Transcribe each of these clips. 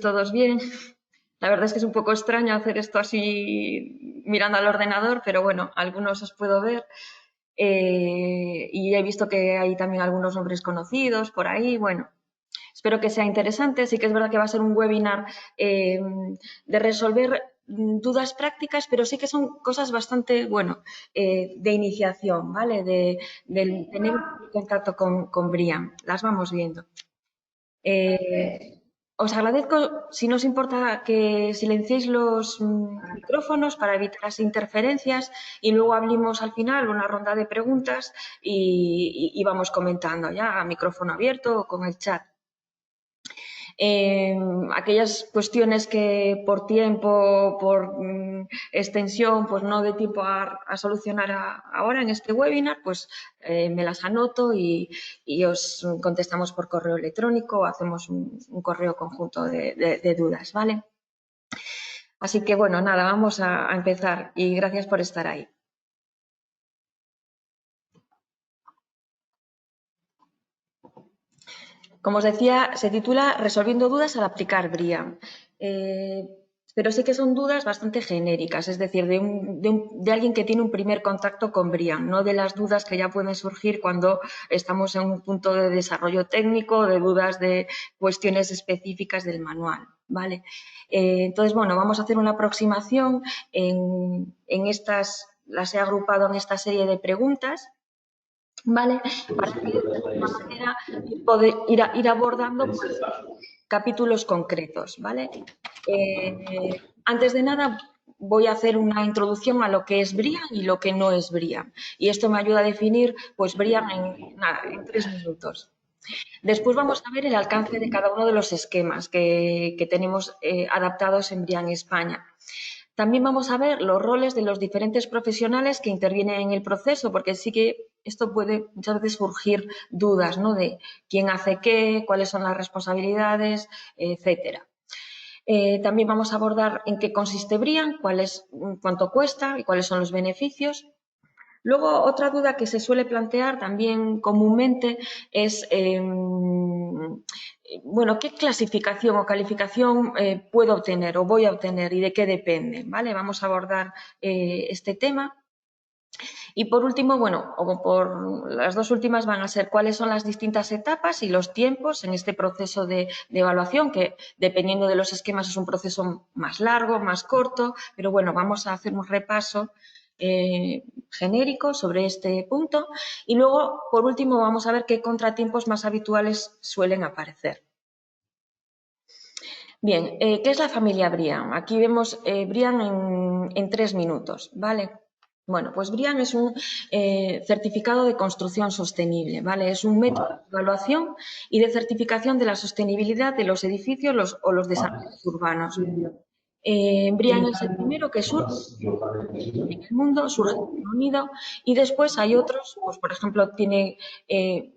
Todos bien. La verdad es que es un poco extraño hacer esto así mirando al ordenador, pero bueno, algunos os puedo ver. Y he visto que hay también algunos nombres conocidos por ahí. Bueno, espero que sea interesante. Sí que es verdad que va a ser un webinar de resolver dudas prácticas, pero sí que son cosas bastante, bueno, de iniciación, ¿vale? De tener un contacto con Brian. Las vamos viendo. Eh, Os agradezco, si no os importa, que silenciéis los micrófonos para evitar las interferencias y luego abrimos al final una ronda de preguntas y vamos comentando ya a micrófono abierto o con el chat. Aquellas cuestiones que por tiempo, por extensión, pues no dé tiempo a solucionar ahora en este webinar, pues me las anoto y os contestamos por correo electrónico o hacemos un correo conjunto de dudas, ¿vale? Así que bueno, nada, vamos a empezar y gracias por estar ahí. Como os decía, se titula Resolviendo dudas al aplicar BRIAM. Pero sí que son dudas bastante genéricas, es decir, de alguien que tiene un primer contacto con BRIAM, no de las dudas que ya pueden surgir cuando estamos en un punto de desarrollo técnico, de dudas de cuestiones específicas del manual, ¿vale? Entonces, bueno, vamos a hacer una aproximación en estas, las he agrupado en esta serie de preguntas, ¿vale? Para que de alguna manera poder ir abordando pues, capítulos concretos, ¿vale? Antes de nada, voy a hacer una introducción a lo que es BRIAM y lo que no es BRIAM. Y esto me ayuda a definir, pues, BRIAM en 3 minutos. Después vamos a ver el alcance de cada uno de los esquemas que tenemos adaptados en BRIAM España. También vamos a ver los roles de los diferentes profesionales que intervienen en el proceso, porque sí que esto puede muchas veces surgir dudas, ¿no? De quién hace qué, cuáles son las responsabilidades, etcétera. También vamos a abordar en qué consiste BRIAM, cuánto cuesta y cuáles son los beneficios. Luego, otra duda que se suele plantear también comúnmente es, bueno, ¿qué clasificación o calificación puedo obtener o voy a obtener y de qué depende? ¿Vale? Vamos a abordar este tema. Y por último, bueno, o por las dos últimas van a ser cuáles son las distintas etapas y los tiempos en este proceso de evaluación, que dependiendo de los esquemas es un proceso más largo, más corto, pero bueno, vamos a hacer un repaso genérico sobre este punto y luego, por último, vamos a ver qué contratiempos más habituales suelen aparecer. Bien, ¿qué es la familia BRIAM? Aquí vemos BRIAM en 3 minutos, ¿vale? Bueno, pues BRIAM es un certificado de construcción sostenible, ¿vale? Es un método de evaluación y de certificación de la sostenibilidad de los edificios o los desarrollos urbanos. BRIAM es el primero que surge en el mundo, surge en Reino Unido y después hay otros, pues por ejemplo tiene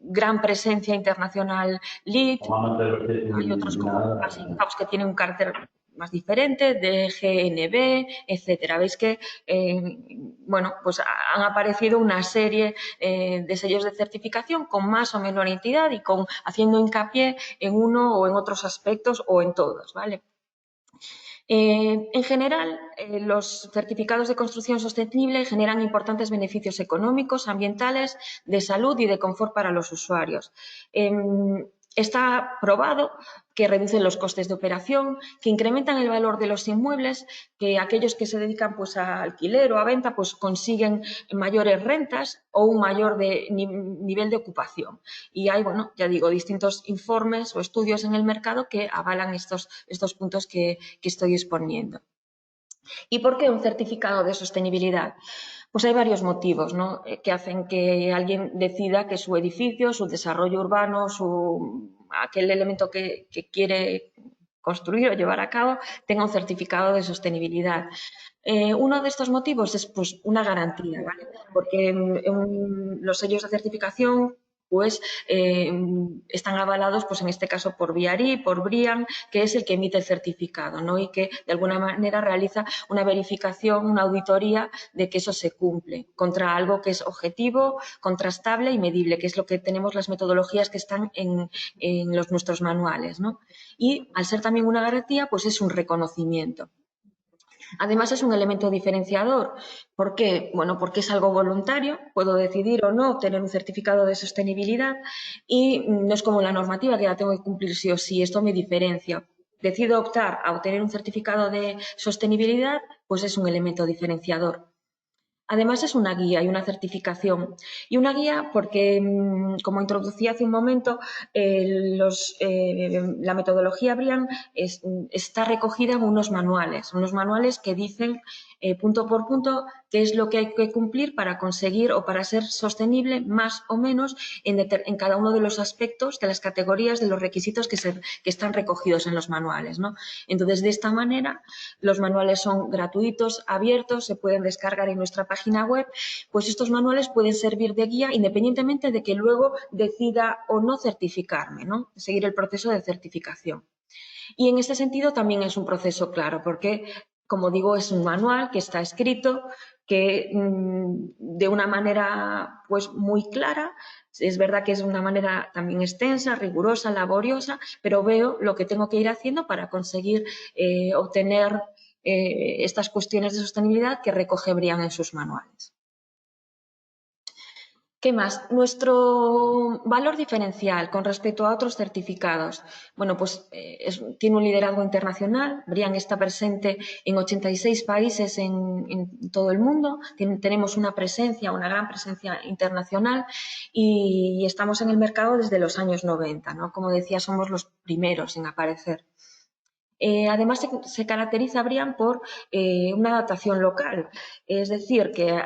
gran presencia internacional LEED, hay otros como Passing House que tienen un carácter más diferente, de GNB, etcétera. Veis que, bueno, pues han aparecido una serie de sellos de certificación con más o menor entidad y haciendo hincapié en uno o en otros aspectos o en todos, ¿vale? En general, los certificados de construcción sostenible generan importantes beneficios económicos, ambientales, de salud y de confort para los usuarios. Está probado que reducen los costes de operación, que incrementan el valor de los inmuebles, que aquellos que se dedican pues, a alquiler o a venta pues, consiguen mayores rentas o un mayor nivel de ocupación. Y hay, bueno, ya digo, distintos informes o estudios en el mercado que avalan estos puntos que estoy exponiendo. ¿Y por qué un certificado de sostenibilidad? Pues hay varios motivos, ¿no?, que hacen que alguien decida que su edificio, su desarrollo urbano, aquel elemento que quiere construir o llevar a cabo tenga un certificado de sostenibilidad. Uno de estos motivos es pues, una garantía, ¿vale? Porque los sellos de certificación pues están avalados, pues en este caso por BRI, por BRIAN, que es el que emite el certificado, ¿no? Y que de alguna manera realiza una verificación, una auditoría de que eso se cumple contra algo que es objetivo, contrastable y medible, que es lo que tenemos las metodologías que están en nuestros manuales, ¿no? Y al ser también una garantía, pues es un reconocimiento. Además, es un elemento diferenciador. ¿Por qué? Bueno, porque es algo voluntario, puedo decidir o no obtener un certificado de sostenibilidad y no es como la normativa que la tengo que cumplir sí o sí, esto me diferencia. Decido optar a obtener un certificado de sostenibilidad, pues es un elemento diferenciador. Además, es una guía y una certificación. Y una guía porque, como introducí hace un momento, la metodología BRIAN está recogida en unos manuales que dicen punto por punto qué es lo que hay que cumplir para conseguir o para ser sostenible más o menos en cada uno de los aspectos, de las categorías, de los requisitos que están recogidos en los manuales, ¿no? Entonces, de esta manera, los manuales son gratuitos, abiertos, se pueden descargar en nuestra página web, pues estos manuales pueden servir de guía independientemente de que luego decida o no certificarme, ¿no? Seguir el proceso de certificación. Y en este sentido también es un proceso claro, porque, como digo, es un manual que está escrito, que de una manera pues muy clara, es verdad que es de una manera también extensa, rigurosa, laboriosa, pero veo lo que tengo que ir haciendo para conseguir obtener estas cuestiones de sostenibilidad que recoge BRIAN en sus manuales. ¿Qué más? Nuestro valor diferencial con respecto a otros certificados. Bueno, pues tiene un liderazgo internacional. BRIAN está presente en 86 países en todo el mundo. Tenemos una gran presencia internacional y estamos en el mercado desde los años 90, ¿no? Como decía, somos los primeros en aparecer. Además, se caracteriza BRIAN por una adaptación local, es decir, que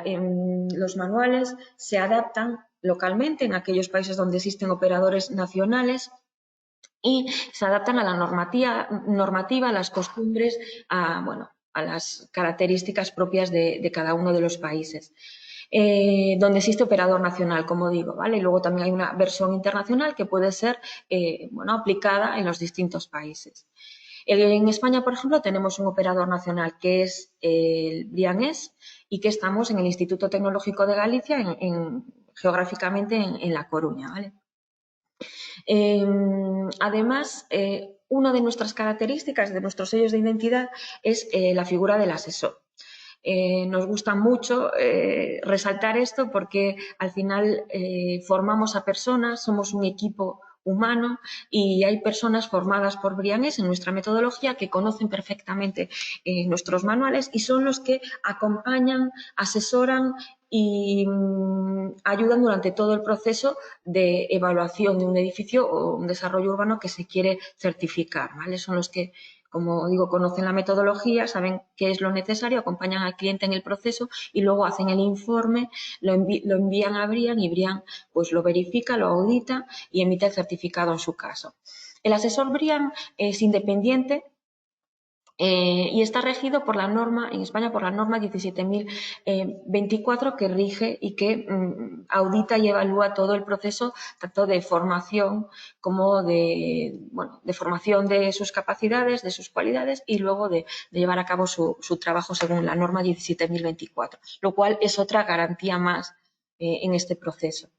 los manuales se adaptan localmente en aquellos países donde existen operadores nacionales y se adaptan a la normativa, a las costumbres, a las características propias de cada uno de los países. Donde existe operador nacional, como digo, ¿vale? Y luego también hay una versión internacional que puede ser aplicada en los distintos países. En España, por ejemplo, tenemos un operador nacional que es el BRIAN-ES y que estamos en el Instituto Tecnológico de Galicia, geográficamente en La Coruña, ¿vale? Además, una de nuestras características, de nuestros sellos de identidad, es la figura del asesor. Nos gusta mucho resaltar esto porque al final formamos a personas, somos un equipo humano y hay personas formadas por BRIAN-ES en nuestra metodología que conocen perfectamente nuestros manuales y son los que acompañan, asesoran y ayudan durante todo el proceso de evaluación de un edificio o un desarrollo urbano que se quiere certificar, ¿vale? Son los que, como digo, conocen la metodología, saben qué es lo necesario, acompañan al cliente en el proceso y luego hacen el informe, lo envían a BRIAN y BRIAN pues lo verifica, lo audita y emite el certificado en su caso. El asesor BRIAN es independiente y está regido por la norma, en España, por la norma 17.024 que rige y que audita y evalúa todo el proceso, tanto de formación como de formación de sus capacidades, de sus cualidades y luego de llevar a cabo su trabajo según la norma 17.024, lo cual es otra garantía más en este proceso.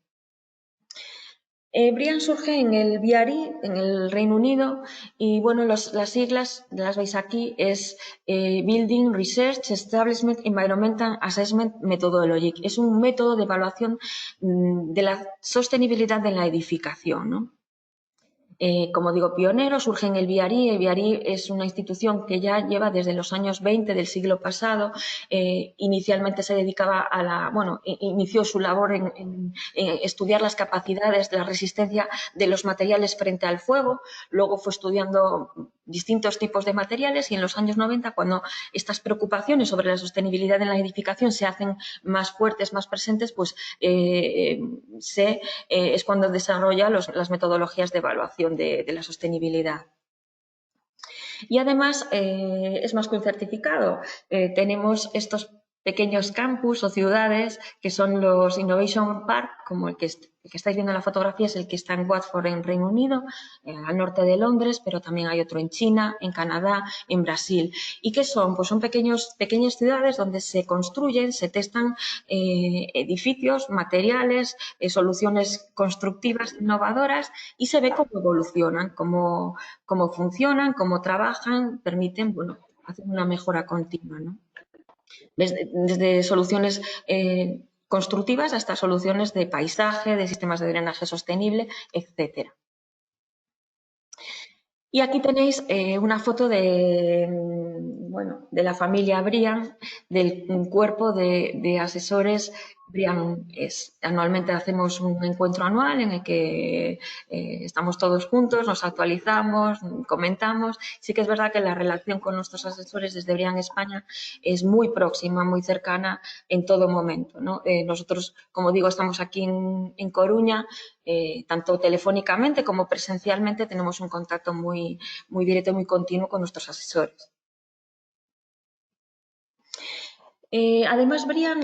BRIAN surge en el BRI, en el Reino Unido, y bueno, las siglas, las veis aquí, es Building Research Establishment Environmental Assessment Methodology. Es un método de evaluación de la sostenibilidad de la edificación, ¿no? Como digo, pionero, surge en el BRI. El BRI es una institución que ya lleva desde los años 20 del siglo pasado. Inicialmente se dedicaba inició su labor en estudiar las capacidades de la resistencia de los materiales frente al fuego. Luego fue estudiando distintos tipos de materiales y en los años 90, cuando estas preocupaciones sobre la sostenibilidad en la edificación se hacen más fuertes, más presentes, pues es cuando desarrolla las metodologías de evaluación de la sostenibilidad. Y además es más que un certificado. Tenemos estos pequeños campus o ciudades que son los Innovation Park, como el que El que estáis viendo en la fotografía es el que está en Watford, en Reino Unido, al norte de Londres, pero también hay otro en China, en Canadá, en Brasil. ¿Y qué son? Pues son pequeñas ciudades donde se construyen, se testan edificios, materiales, soluciones constructivas innovadoras y se ve cómo evolucionan, cómo funcionan, cómo trabajan, permiten, bueno, hacer una mejora continua, ¿no? Desde soluciones constructivas hasta soluciones de paisaje, de sistemas de drenaje sostenible, etcétera. Y aquí tenéis una foto de, bueno, de la familia Brian, del cuerpo de asesores Brian. Anualmente hacemos un encuentro anual en el que estamos todos juntos, nos actualizamos, comentamos. Sí que es verdad que la relación con nuestros asesores desde Brian España es muy próxima, muy cercana en todo momento, ¿no? Nosotros, como digo, estamos aquí en Coruña, tanto telefónicamente como presencialmente tenemos un contacto muy directo y muy continuo con nuestros asesores. Además, Brian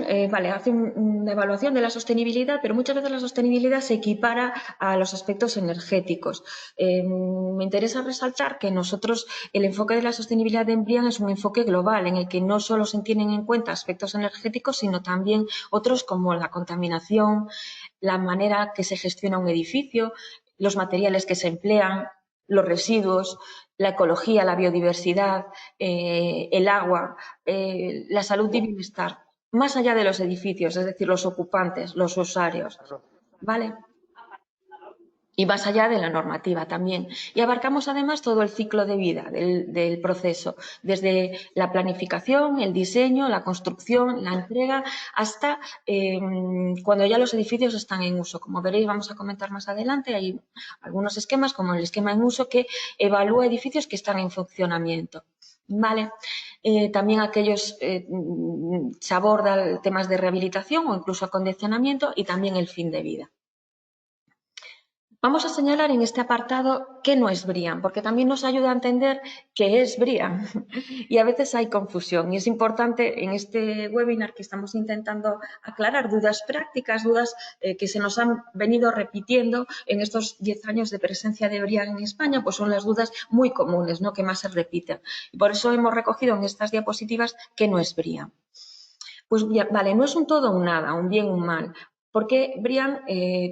hace una evaluación de la sostenibilidad, pero muchas veces la sostenibilidad se equipara a los aspectos energéticos. Me interesa resaltar que nosotros el enfoque de la sostenibilidad en Brian es un enfoque global en el que no solo se tienen en cuenta aspectos energéticos, sino también otros como la contaminación, la manera que se gestiona un edificio, los materiales que se emplean, los residuos, la ecología, la biodiversidad, el agua, la salud y bienestar, más allá de los edificios, es decir, los ocupantes, los usuarios, ¿vale? Y más allá de la normativa también. Y abarcamos además todo el ciclo de vida del proceso, desde la planificación, el diseño, la construcción, la entrega, hasta cuando ya los edificios están en uso. Como veréis, vamos a comentar más adelante, hay algunos esquemas, como el esquema en uso, que evalúa edificios que están en funcionamiento. ¿Vale? También aquellos se abordan temas de rehabilitación o incluso acondicionamiento y también el fin de vida. Vamos a señalar en este apartado qué no es Brian, porque también nos ayuda a entender qué es Brian y a veces hay confusión y es importante en este webinar que estamos intentando aclarar dudas prácticas, dudas que se nos han venido repitiendo en estos 10 años de presencia de Brian en España, pues son las dudas muy comunes, ¿no?, que más se repiten. Y por eso hemos recogido en estas diapositivas qué no es Brian. Pues vale, no es un todo o un nada, un bien o un mal. Porque, Brian,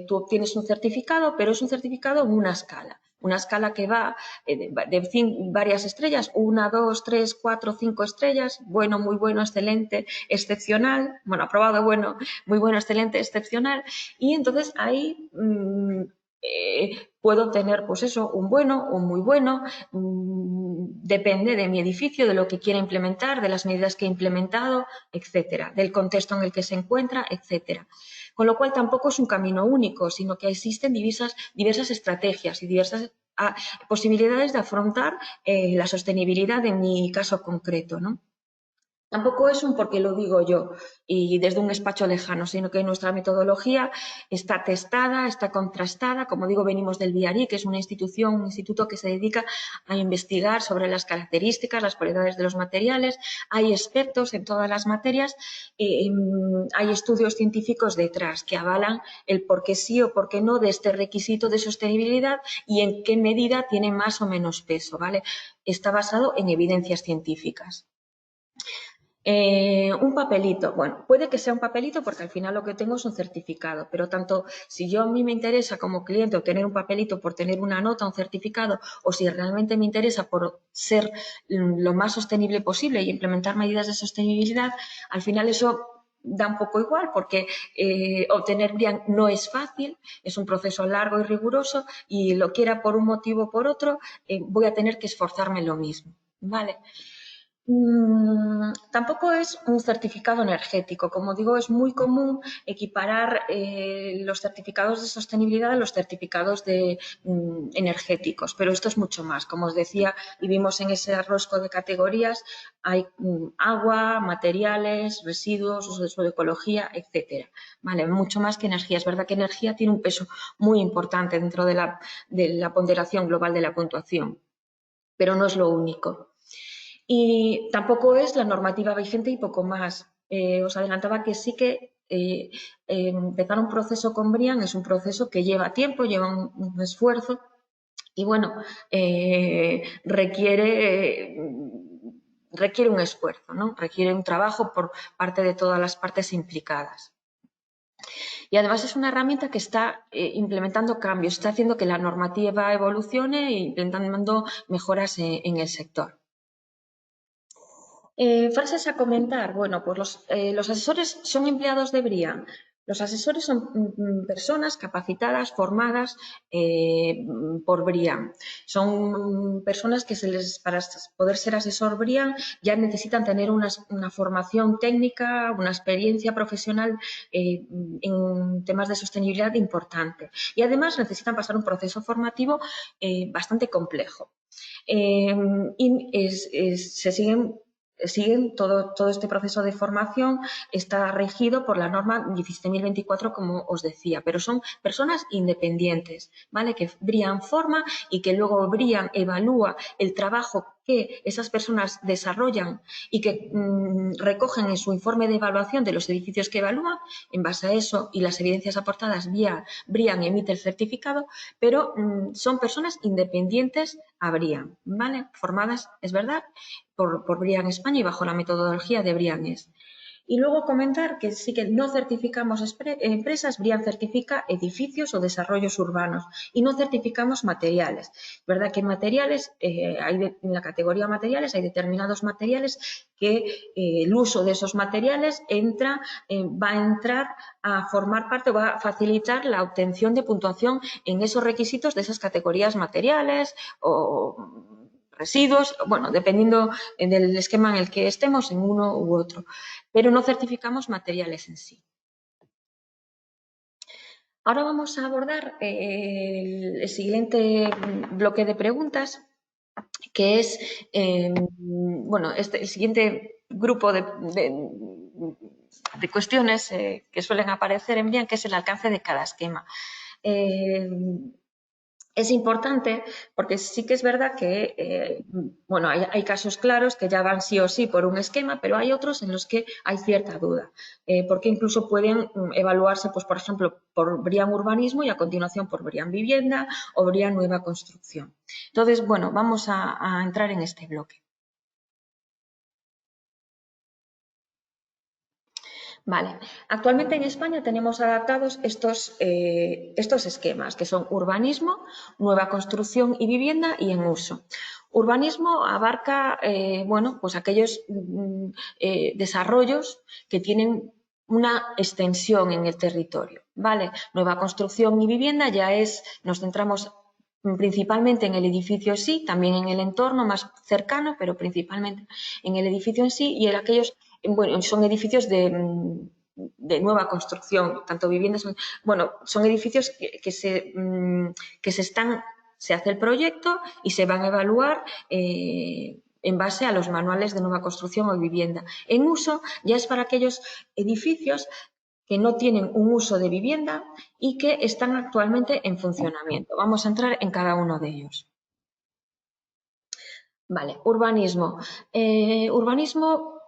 tú obtienes un certificado, pero es un certificado en una escala que va de varias estrellas, 1, 2, 3, 4, 5 estrellas, bueno, muy bueno, excelente, excepcional, bueno, aprobado, bueno, muy bueno, excelente, excepcional, y entonces ahí puedo obtener, pues eso, un bueno o muy bueno, depende de mi edificio, de lo que quiera implementar, de las medidas que he implementado, etcétera, del contexto en el que se encuentra, etcétera. Con lo cual tampoco es un camino único, sino que existen diversas estrategias y diversas posibilidades de afrontar la sostenibilidad en mi caso concreto, ¿no? Tampoco es un porque lo digo yo y desde un despacho lejano, sino que nuestra metodología está testada, está contrastada. Como digo, venimos del BRI, que es un instituto que se dedica a investigar sobre las características, las cualidades de los materiales. Hay expertos en todas las materias, hay estudios científicos detrás que avalan el por qué sí o por qué no de este requisito de sostenibilidad y en qué medida tiene más o menos peso, ¿vale? Está basado en evidencias científicas. Un papelito, bueno, puede que sea un papelito porque al final lo que tengo es un certificado, pero tanto si yo a mí me interesa como cliente obtener un papelito por tener una nota, un certificado, o si realmente me interesa por ser lo más sostenible posible y implementar medidas de sostenibilidad, al final eso da un poco igual porque obtener Brian no es fácil, es un proceso largo y riguroso y lo quiera por un motivo o por otro, voy a tener que esforzarme lo mismo, ¿vale? Tampoco es un certificado energético. Como digo, es muy común equiparar los certificados de sostenibilidad a los certificados energéticos, pero esto es mucho más. Como os decía, y vimos en ese rosco de categorías, hay agua, materiales, residuos, uso de suelo, ecología, etcétera. Vale, mucho más que energía. Es verdad que energía tiene un peso muy importante dentro de la ponderación global de la puntuación, pero no es lo único. Y tampoco es la normativa vigente y poco más. Os adelantaba que sí que empezar un proceso con Brian es un proceso que lleva tiempo, lleva un esfuerzo y, bueno, requiere un esfuerzo, ¿no? Requiere un trabajo por parte de todas las partes implicadas. Y además es una herramienta que está implementando cambios, está haciendo que la normativa evolucione e implementando mejoras en el sector. Frases a comentar. Bueno, pues los asesores son empleados de Brian. Los asesores son personas capacitadas, formadas por Brian. Son personas que para poder ser asesor Brian ya necesitan tener una formación técnica, una experiencia profesional en temas de sostenibilidad importante. Y además necesitan pasar un proceso formativo bastante complejo. Se siguen todo este proceso de formación, está regido por la norma 17.024, como os decía, pero son personas independientes, ¿vale? Que Brian forma y que luego Brian evalúa el trabajo que esas personas desarrollan y que recogen en su informe de evaluación de los edificios que evalúan. En base a eso y las evidencias aportadas, Brian emite el certificado, pero son personas independientes a Brian, ¿vale? Formadas, es verdad, por Brian España y bajo la metodología de Brian-ES. Y luego comentar que sí que no certificamos empresas, Brian certifica edificios o desarrollos urbanos y no certificamos materiales. ¿Verdad que en materiales, en la categoría materiales hay determinados materiales que el uso de esos materiales va a entrar a formar parte o va a facilitar la obtención de puntuación en esos requisitos de esas categorías materiales o residuos, bueno, dependiendo del esquema en el que estemos, en uno u otro, pero no certificamos materiales en sí. Ahora vamos a abordar el siguiente bloque de preguntas, que es, bueno, el siguiente grupo de cuestiones que suelen aparecer en Brian, que es el alcance de cada esquema. Es importante porque sí que es verdad que, bueno, hay casos claros que ya van sí o sí por un esquema, pero hay otros en los que hay cierta duda, porque incluso pueden evaluarse, pues, por ejemplo, por Brian Urbanismo y a continuación por Brian Vivienda o Brian Nueva Construcción. Entonces, bueno, vamos a entrar en este bloque. Vale, actualmente en España tenemos adaptados estos esquemas, que son urbanismo, nueva construcción y vivienda y en uso. Urbanismo abarca, bueno, pues aquellos desarrollos que tienen una extensión en el territorio, ¿vale? Nueva construcción y vivienda nos centramos principalmente en el edificio en sí, también en el entorno más cercano, pero principalmente en el edificio en sí y en aquellos, bueno, son edificios de nueva construcción, tanto viviendas, bueno, son edificios que se hace el proyecto y se van a evaluar en base a los manuales de nueva construcción o vivienda. En uso ya es para aquellos edificios que no tienen un uso de vivienda y que están actualmente en funcionamiento. Vamos a entrar en cada uno de ellos. Vale, urbanismo.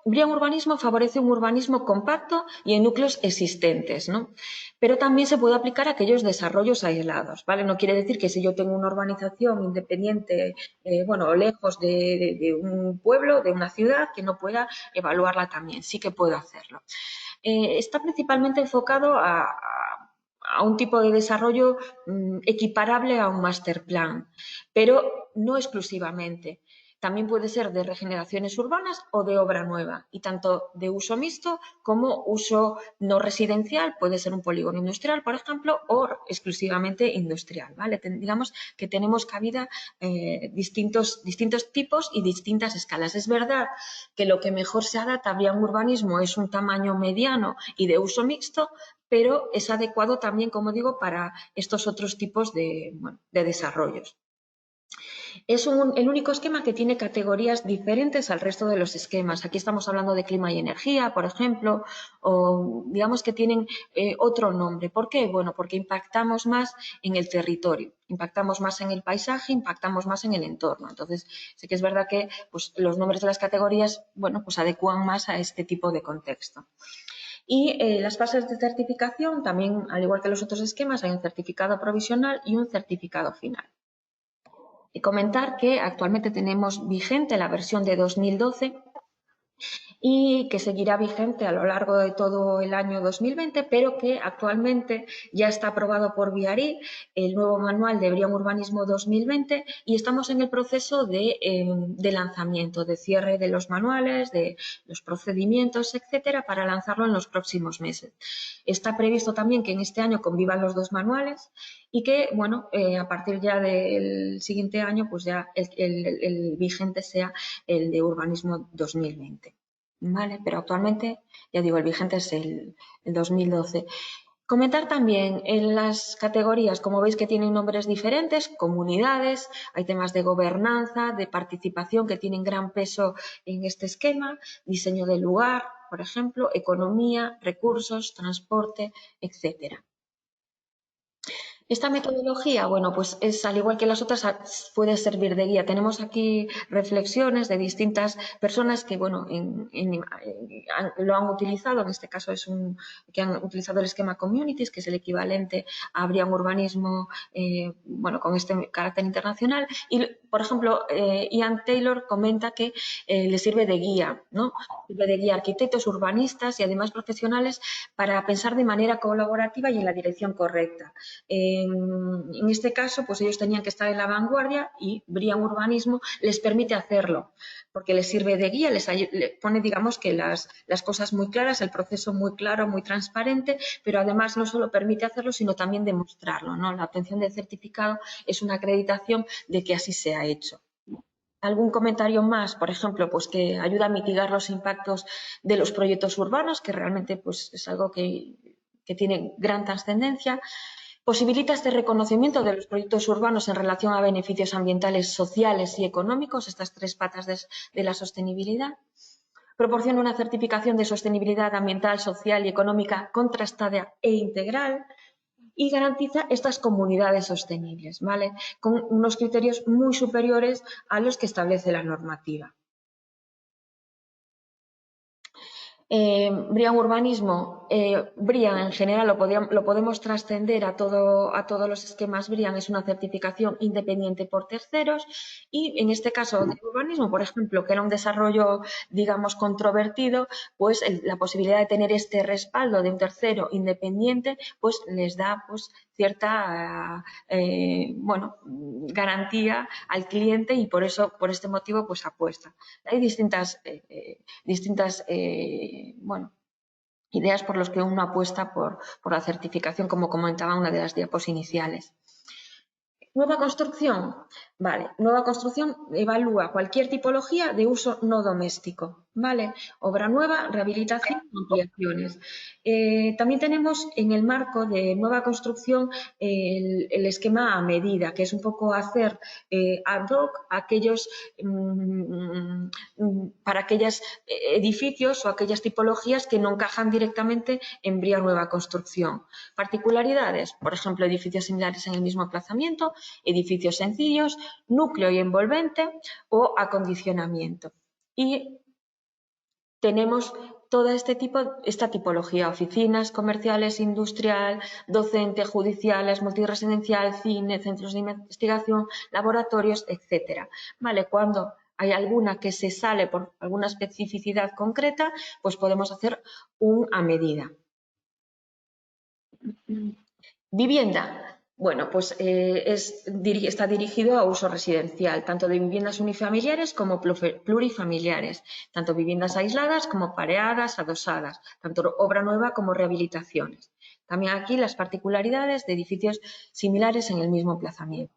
Brian Urbanismo favorece un urbanismo compacto y en núcleos existentes, ¿no? Pero también se puede aplicar a aquellos desarrollos aislados, ¿vale? No quiere decir que si yo tengo una urbanización independiente, bueno, lejos de un pueblo, de una ciudad, que no pueda evaluarla también. Sí que puedo hacerlo. Está principalmente enfocado a un tipo de desarrollo equiparable a un master plan, pero no exclusivamente. También puede ser de regeneraciones urbanas o de obra nueva, y tanto de uso mixto como uso no residencial, puede ser un polígono industrial, por ejemplo, o exclusivamente industrial, ¿vale? Digamos que tenemos cabida distintos tipos y distintas escalas. Es verdad que lo que mejor se adapta a Brian Urbanismo es un tamaño mediano y de uso mixto, pero es adecuado también, como digo, para estos otros tipos de desarrollos. Es el único esquema que tiene categorías diferentes al resto de los esquemas. Aquí estamos hablando de clima y energía, por ejemplo, o digamos que tienen otro nombre. ¿Por qué? Bueno, porque impactamos más en el territorio, impactamos más en el paisaje, impactamos más en el entorno. Entonces, sí que es verdad que pues, los nombres de las categorías, bueno, pues adecúan más a este tipo de contexto. Y las fases de certificación, también, al igual que los otros esquemas, hay un certificado provisional y un certificado final. Y comentar que actualmente tenemos vigente la versión de 2012 y que seguirá vigente a lo largo de todo el año 2020, pero que actualmente ya está aprobado por BIARI el nuevo manual de BRIAM Urbanismo 2020 y estamos en el proceso de lanzamiento, de cierre de los manuales, de los procedimientos, etcétera, para lanzarlo en los próximos meses. Está previsto también que en este año convivan los dos manuales y que, bueno, a partir ya del siguiente año, pues ya el vigente sea el de Urbanismo 2020. ¿Vale? Pero actualmente, ya digo, el vigente es el 2012. Comentar también en las categorías, como veis que tienen nombres diferentes, comunidades, hay temas de gobernanza, de participación que tienen gran peso en este esquema, diseño del lugar, por ejemplo, economía, recursos, transporte, etcétera. Esta metodología, bueno, pues es al igual que las otras, puede servir de guía. Tenemos aquí reflexiones de distintas personas que, bueno, lo han utilizado. En este caso que han utilizado el esquema Communities, que es el equivalente a BRIAM Urbanismo, bueno, con este carácter internacional. Y, por ejemplo, Ian Taylor comenta que le sirve de guía, ¿no? Sirve de guía a arquitectos, urbanistas y además profesionales para pensar de manera colaborativa y en la dirección correcta. En este caso, pues ellos tenían que estar en la vanguardia y BRIAM Urbanismo les permite hacerlo, porque les sirve de guía, les pone, digamos, que las cosas muy claras, el proceso muy claro, muy transparente, pero además no solo permite hacerlo, sino también demostrarlo, ¿no? La obtención del certificado es una acreditación de que así se ha hecho. ¿Algún comentario más? Por ejemplo, pues que ayuda a mitigar los impactos de los proyectos urbanos, que realmente pues, es algo que tiene gran trascendencia. Posibilita este reconocimiento de los proyectos urbanos en relación a beneficios ambientales, sociales y económicos, estas tres patas de la sostenibilidad. Proporciona una certificación de sostenibilidad ambiental, social y económica contrastada e integral y garantiza estas comunidades sostenibles, ¿vale? Con unos criterios muy superiores a los que establece la normativa. BRIAM Urbanismo, BRIAM en general lo podemos trascender a todos los esquemas BRIAM, es una certificación independiente por terceros y en este caso de urbanismo, por ejemplo, que era un desarrollo, digamos, controvertido, pues la posibilidad de tener este respaldo de un tercero independiente, pues les da pues cierta bueno, garantía al cliente y por este motivo pues apuesta. Hay distintas bueno, ideas por las que uno apuesta por la certificación, como comentaba en una de las diapos iniciales. Nueva construcción. Vale, nueva construcción evalúa cualquier tipología de uso no doméstico. Vale, obra nueva, rehabilitación, ampliaciones. También tenemos en el marco de nueva construcción el esquema a medida, que es un poco hacer ad hoc aquellos para aquellos edificios o aquellas tipologías que no encajan directamente en BRIAM nueva construcción. Particularidades, por ejemplo, edificios similares en el mismo emplazamiento, edificios sencillos, núcleo y envolvente o acondicionamiento. Y tenemos toda esta tipología, oficinas, comerciales, industrial, docente, judiciales, multiresidencial, cine, centros de investigación, laboratorios, etcétera. ¿Vale? Cuando hay alguna que se sale por alguna especificidad concreta, pues podemos hacer un a medida. Vivienda. Bueno, pues está dirigido a uso residencial, tanto de viviendas unifamiliares como plurifamiliares, tanto viviendas aisladas como pareadas, adosadas, tanto obra nueva como rehabilitaciones. También aquí las particularidades de edificios similares en el mismo emplazamiento.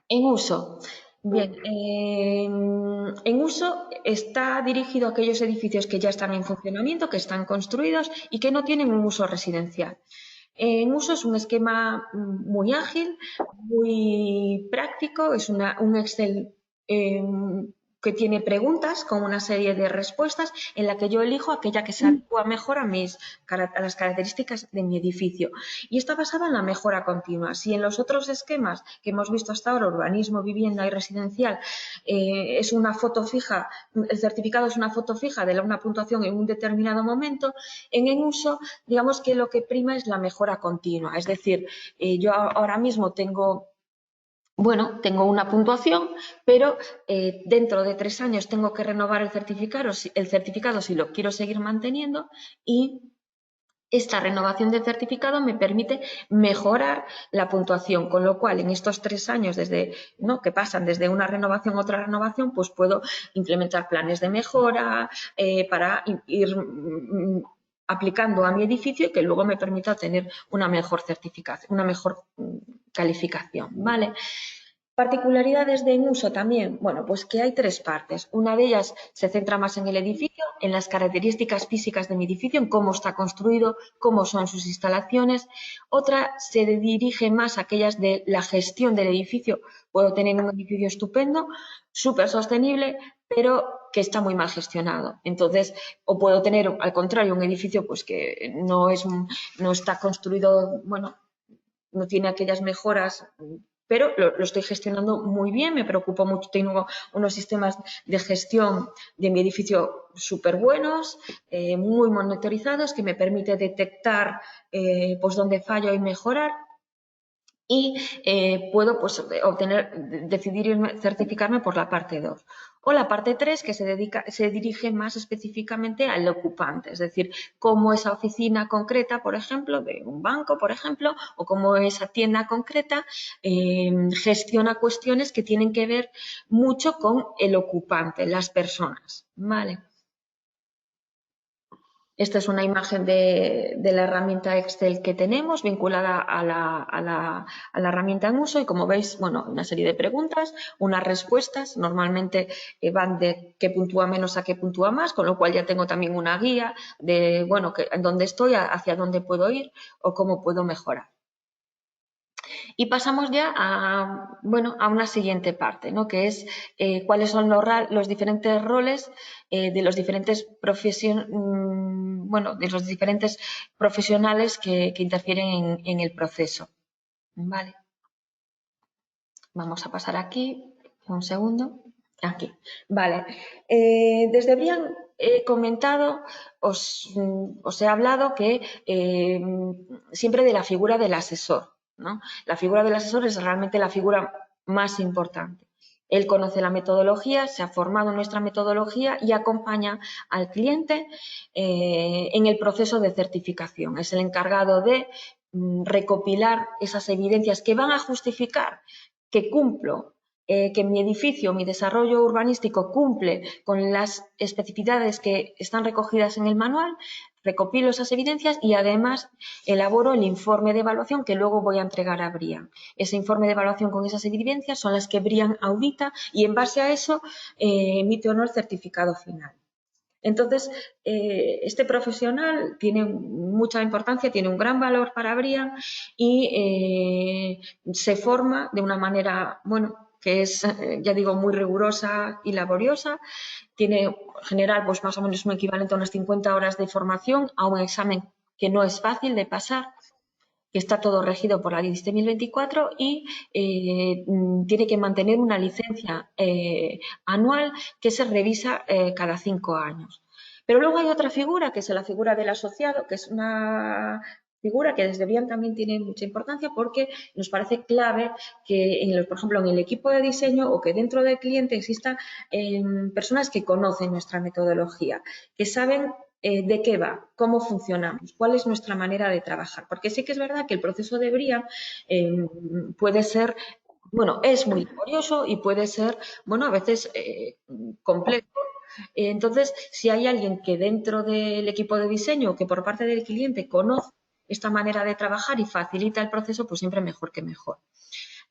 En uso. Bien, en uso está dirigido a aquellos edificios que ya están en funcionamiento, que están construidos y que no tienen un uso residencial. En uso es un esquema muy ágil, muy práctico, es un Excel que tiene preguntas con una serie de respuestas en la que yo elijo aquella que se adecua mejor a las características de mi edificio. Y está basada en la mejora continua. Si en los otros esquemas que hemos visto hasta ahora, urbanismo, vivienda y residencial, es una foto fija, el certificado es una foto fija de una puntuación en un determinado momento, en uso, digamos que lo que prima es la mejora continua. Es decir, yo ahora mismo tengo una puntuación, pero dentro de 3 años tengo que renovar el certificado si lo quiero seguir manteniendo, y esta renovación del certificado me permite mejorar la puntuación, con lo cual en estos 3 años que pasan desde una renovación a otra renovación, pues puedo implementar planes de mejora para ir aplicando a mi edificio y que luego me permita tener una mejor certificación, una mejor calificación, ¿vale? Particularidades de uso también, bueno, pues que hay 3 partes. Una de ellas se centra más en el edificio, en las características físicas de mi edificio, en cómo está construido, cómo son sus instalaciones. Otra se dirige más a aquellas de la gestión del edificio. Puedo tener un edificio estupendo, súper sostenible, pero que está muy mal gestionado. Entonces, o puedo tener, al contrario, un edificio pues que no está construido, bueno, no tiene aquellas mejoras, pero lo estoy gestionando muy bien, me preocupo mucho, tengo unos sistemas de gestión de mi edificio súper buenos, muy monitorizados, que me permite detectar pues dónde fallo y mejorar. Y puedo pues, decidir certificarme por la parte 2. O la parte 3, que se dirige más específicamente al ocupante, es decir, cómo esa oficina concreta, por ejemplo, de un banco, por ejemplo, o cómo esa tienda concreta gestiona cuestiones que tienen que ver mucho con el ocupante, las personas, ¿vale? Esta es una imagen de la herramienta Excel que tenemos vinculada a la herramienta en uso, y como veis, bueno, una serie de preguntas, unas respuestas, normalmente van de qué puntúa menos a qué puntúa más, con lo cual ya tengo también una guía de, bueno, en dónde estoy, hacia dónde puedo ir o cómo puedo mejorar. Y pasamos ya a una siguiente parte, ¿no? Que es cuáles son los diferentes roles de los diferentes profesionales que interfieren en el proceso. Vale. Vamos a pasar aquí, un segundo. Aquí. Vale. Desde Brian he comentado, os he hablado que siempre de la figura del asesor, ¿no? La figura del asesor es realmente la figura más importante. Él conoce la metodología, se ha formado en nuestra metodología y acompaña al cliente en el proceso de certificación. Es el encargado de recopilar esas evidencias que van a justificar que cumplo, que mi edificio, mi desarrollo urbanístico cumple con las especificidades que están recogidas en el manual, recopilo esas evidencias y además elaboro el informe de evaluación que luego voy a entregar a Brian. Ese informe de evaluación con esas evidencias son las que Brian audita y en base a eso emite o no el certificado final. Entonces, este profesional tiene mucha importancia, tiene un gran valor para Brian y se forma de una manera, que es, ya digo, muy rigurosa y laboriosa. Tiene en general pues más o menos un equivalente a unas 50 horas de formación, a un examen que no es fácil de pasar, que está todo regido por la Ley 1024 y tiene que mantener una licencia anual que se revisa cada 5 años. Pero luego hay otra figura, que es la figura del asociado, que es una figura que desde Brian también tiene mucha importancia porque nos parece clave que, por ejemplo, en el equipo de diseño o que dentro del cliente existan personas que conocen nuestra metodología, que saben de qué va, cómo funcionamos, cuál es nuestra manera de trabajar. Porque sí que es verdad que el proceso de Brian puede ser, es muy laborioso y puede ser, a veces complejo. Entonces, si hay alguien que dentro del equipo de diseño o que por parte del cliente conoce esta manera de trabajar y facilita el proceso, pues siempre mejor que mejor.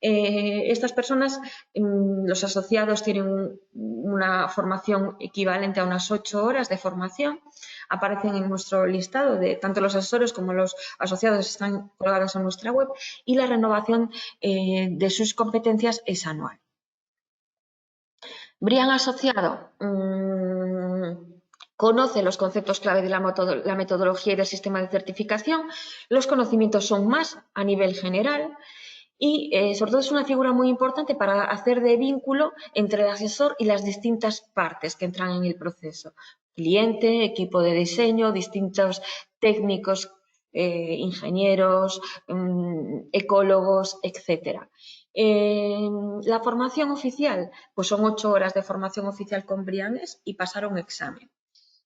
Estas personas, los asociados, tienen una formación equivalente a unas 8 horas de formación. Aparecen en nuestro listado, tanto los asesores como los asociados están colgados en nuestra web, y la renovación de sus competencias es anual. Brian asociado conoce los conceptos clave de la metodología y del sistema de certificación. Los conocimientos son más a nivel general y sobre todo es una figura muy importante para hacer de vínculo entre el asesor y las distintas partes que entran en el proceso. Cliente, equipo de diseño, distintos técnicos, ingenieros, ecólogos, etcétera. La formación oficial, pues son 8 horas de formación oficial con Brianes y pasar un examen.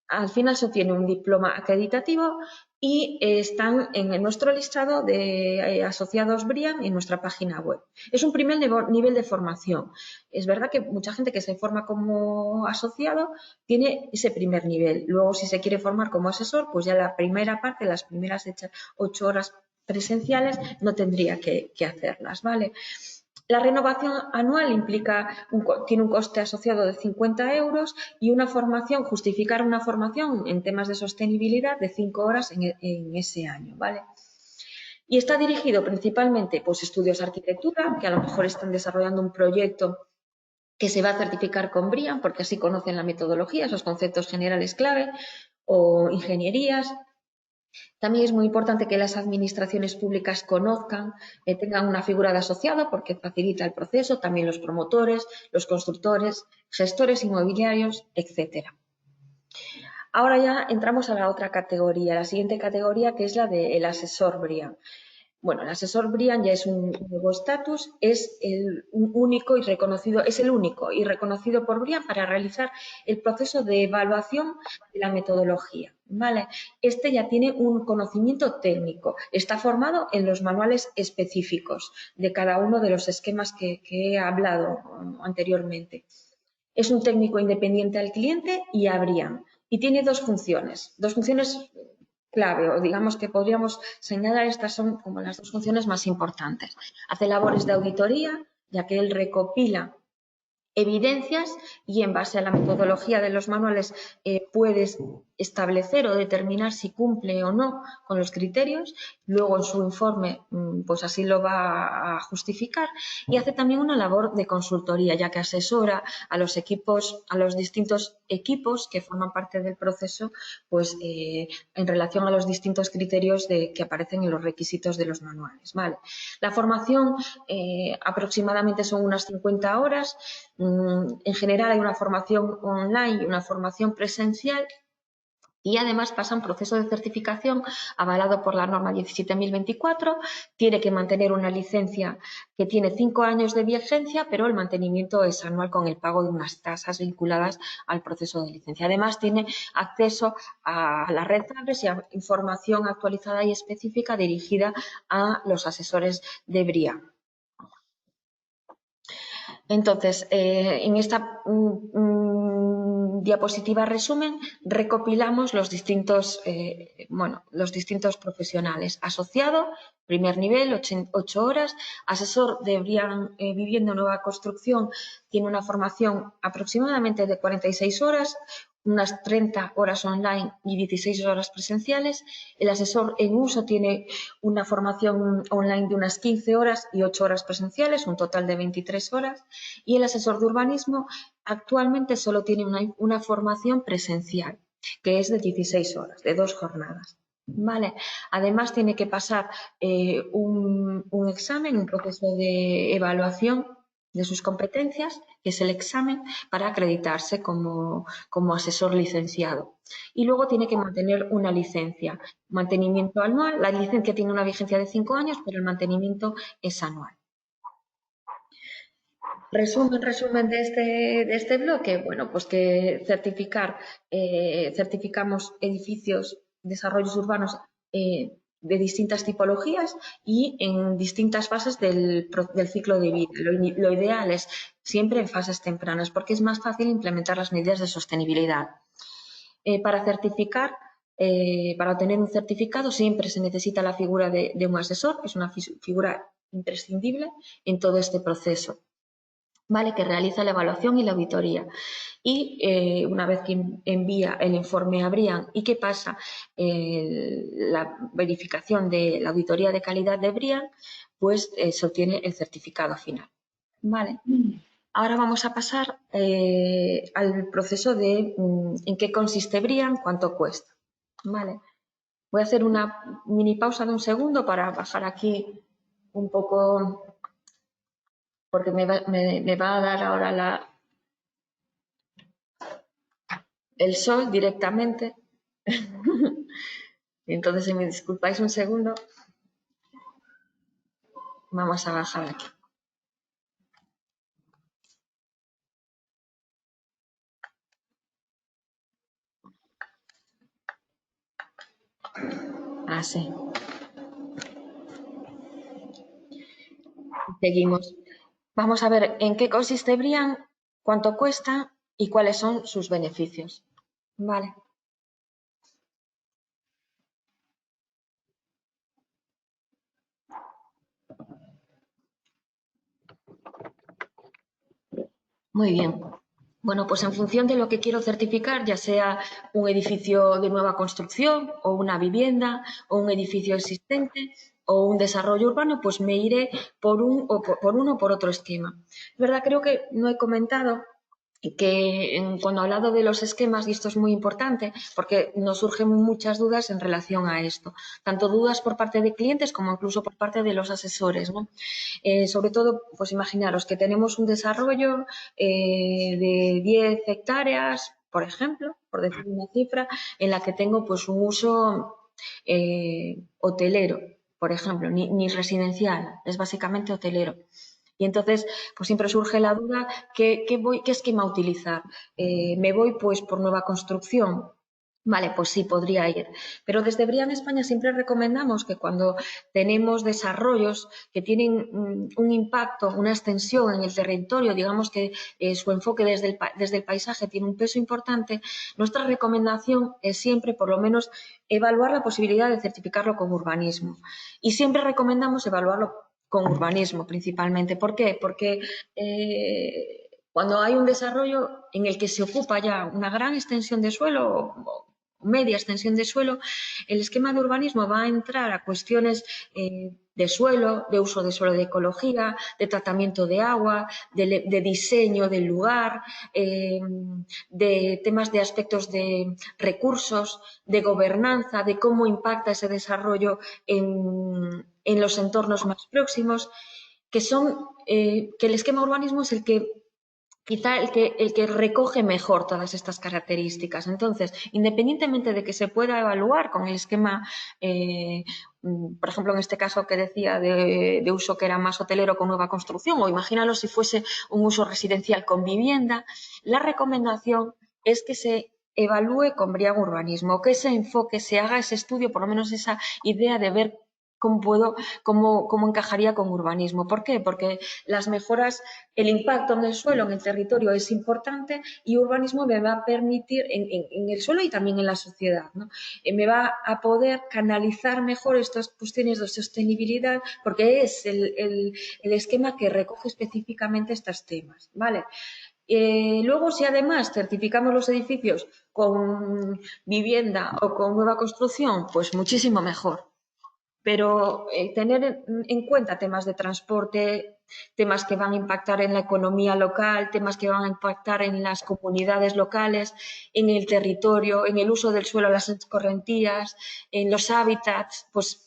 Al final se obtiene un diploma acreditativo y están en nuestro listado de asociados BRIAN en nuestra página web. Es un primer nivel de formación. Es verdad que mucha gente que se forma como asociado tiene ese primer nivel. Luego, si se quiere formar como asesor, pues ya la primera parte, las primeras 8 horas presenciales, no tendría que hacerlas, ¿vale? La renovación anual tiene un coste asociado de 50 euros y una formación, justificar una formación en temas de sostenibilidad de 5 horas en ese año, ¿vale? Y está dirigido principalmente, pues, estudios de arquitectura, que a lo mejor están desarrollando un proyecto que se va a certificar con BRIAN, porque así conocen la metodología, esos conceptos generales clave, o ingenierías. También es muy importante que las administraciones públicas conozcan, tengan una figura de asociado porque facilita el proceso, también los promotores, los constructores, gestores inmobiliarios, etcétera. Ahora ya entramos a la otra categoría, la siguiente categoría, que es la del asesor BRIAN. Bueno, el asesor BRIAN ya es un nuevo estatus, es el único y reconocido por BRIAN para realizar el proceso de evaluación de la metodología, ¿vale? Este ya tiene un conocimiento técnico, está formado en los manuales específicos de cada uno de los esquemas que he hablado anteriormente. Es un técnico independiente al cliente y a BRIAN y tiene dos funciones clave, o digamos que podríamos señalar estas son como las dos funciones más importantes. Hace labores de auditoría, ya que él recopila evidencias y en base a la metodología de los manuales puedes establecer o determinar si cumple o no con los criterios. Luego en su informe pues así lo va a justificar y hace también una labor de consultoría ya que asesora a los equipos, a los distintos equipos que forman parte del proceso pues en relación a los distintos criterios que aparecen en los requisitos de los manuales. ¿Vale? La formación aproximadamente son unas 50 horas. En general hay una formación online y una formación presencial y además pasa un proceso de certificación avalado por la norma 17.024, tiene que mantener una licencia que tiene 5 años de vigencia, pero el mantenimiento es anual con el pago de unas tasas vinculadas al proceso de licencia. Además tiene acceso a la red TABRES y a información actualizada y específica dirigida a los asesores de BRIA. Entonces, en esta diapositiva resumen recopilamos los distintos profesionales. Asociado, primer nivel, 8 horas. Asesor de Vivienda Nueva Construcción tiene una formación aproximadamente de 46 horas, unas 30 horas online y 16 horas presenciales. El asesor en uso tiene una formación online de unas 15 horas y 8 horas presenciales, un total de 23 horas. Y el asesor de urbanismo actualmente solo tiene una formación presencial, que es de 16 horas, de 2 jornadas. ¿Vale? Además tiene que pasar un examen, un proceso de evaluación de sus competencias, que es el examen para acreditarse como asesor licenciado. Y luego tiene que mantener una licencia, mantenimiento anual. La licencia tiene una vigencia de 5 años, pero el mantenimiento es anual. Resumen de este bloque, bueno, pues que certificamos edificios, desarrollos urbanos de distintas tipologías y en distintas fases del ciclo de vida. Lo ideal es siempre en fases tempranas porque es más fácil implementar las medidas de sostenibilidad. Para obtener un certificado siempre se necesita la figura de un asesor, es una figura imprescindible en todo este proceso. ¿Vale? Que realiza la evaluación y la auditoría. Y una vez que envía el informe a BRIAN y que pasa la verificación de la auditoría de calidad de BRIAN, pues se obtiene el certificado final. ¿Vale? Ahora vamos a pasar al proceso de en qué consiste Brian, cuánto cuesta. Vale. Voy a hacer una mini pausa de un segundo para bajar aquí un poco, porque me va a dar ahora el sol directamente. Entonces, si me disculpáis un segundo, vamos a bajar aquí. Así. Seguimos. Vamos a ver en qué consiste Brian, cuánto cuesta y cuáles son sus beneficios. Vale. Muy bien. Bueno, pues en función de lo que quiero certificar, ya sea un edificio de nueva construcción o una vivienda o un edificio existente o un desarrollo urbano, pues me iré por uno o por otro esquema. Es verdad, creo que no he comentado que cuando he hablado de los esquemas, y esto es muy importante, porque nos surgen muchas dudas en relación a esto, tanto dudas por parte de clientes como incluso por parte de los asesores, ¿no? Sobre todo, pues imaginaros que tenemos un desarrollo de 10 hectáreas, por ejemplo, por decir una cifra, en la que tengo pues un uso hotelero, por ejemplo, ni residencial, es básicamente hotelero. Y entonces, pues siempre surge la duda, ¿qué esquema utilizar? ¿Me voy pues por nueva construcción? Vale, pues sí, podría ir. Pero desde Brian España siempre recomendamos que cuando tenemos desarrollos que tienen un impacto, una extensión en el territorio, digamos que su enfoque desde el paisaje tiene un peso importante, nuestra recomendación es siempre, por lo menos, evaluar la posibilidad de certificarlo con urbanismo. Y siempre recomendamos evaluarlo con urbanismo principalmente. ¿Por qué? Porque cuando hay un desarrollo en el que se ocupa ya una gran extensión de suelo, media extensión de suelo, el esquema de urbanismo va a entrar a cuestiones de suelo, de uso de suelo de ecología, de tratamiento de agua, de diseño del lugar, de temas de aspectos de recursos, de gobernanza, de cómo impacta ese desarrollo en los entornos más próximos, que el esquema urbanismo es el que quizá el que recoge mejor todas estas características. Entonces, independientemente de que se pueda evaluar con el esquema, por ejemplo, en este caso que decía de uso que era más hotelero con nueva construcción, o imagínalo si fuese un uso residencial con vivienda, la recomendación es que se evalúe con Brian Urbanismo, que ese enfoque, se haga ese estudio, por lo menos esa idea de ver cómo encajaría con urbanismo. ¿Por qué? Porque las mejoras, el impacto en el suelo, en el territorio es importante y urbanismo me va a permitir, en el suelo y también en la sociedad, ¿no? Me va a poder canalizar mejor estas cuestiones de sostenibilidad porque es el esquema que recoge específicamente estos temas, ¿vale? Luego, si además certificamos los edificios con vivienda o con nueva construcción, pues muchísimo mejor. Pero tener en cuenta temas de transporte, temas que van a impactar en la economía local, temas que van a impactar en las comunidades locales, en el territorio, en el uso del suelo, las escorrentías, en los hábitats, pues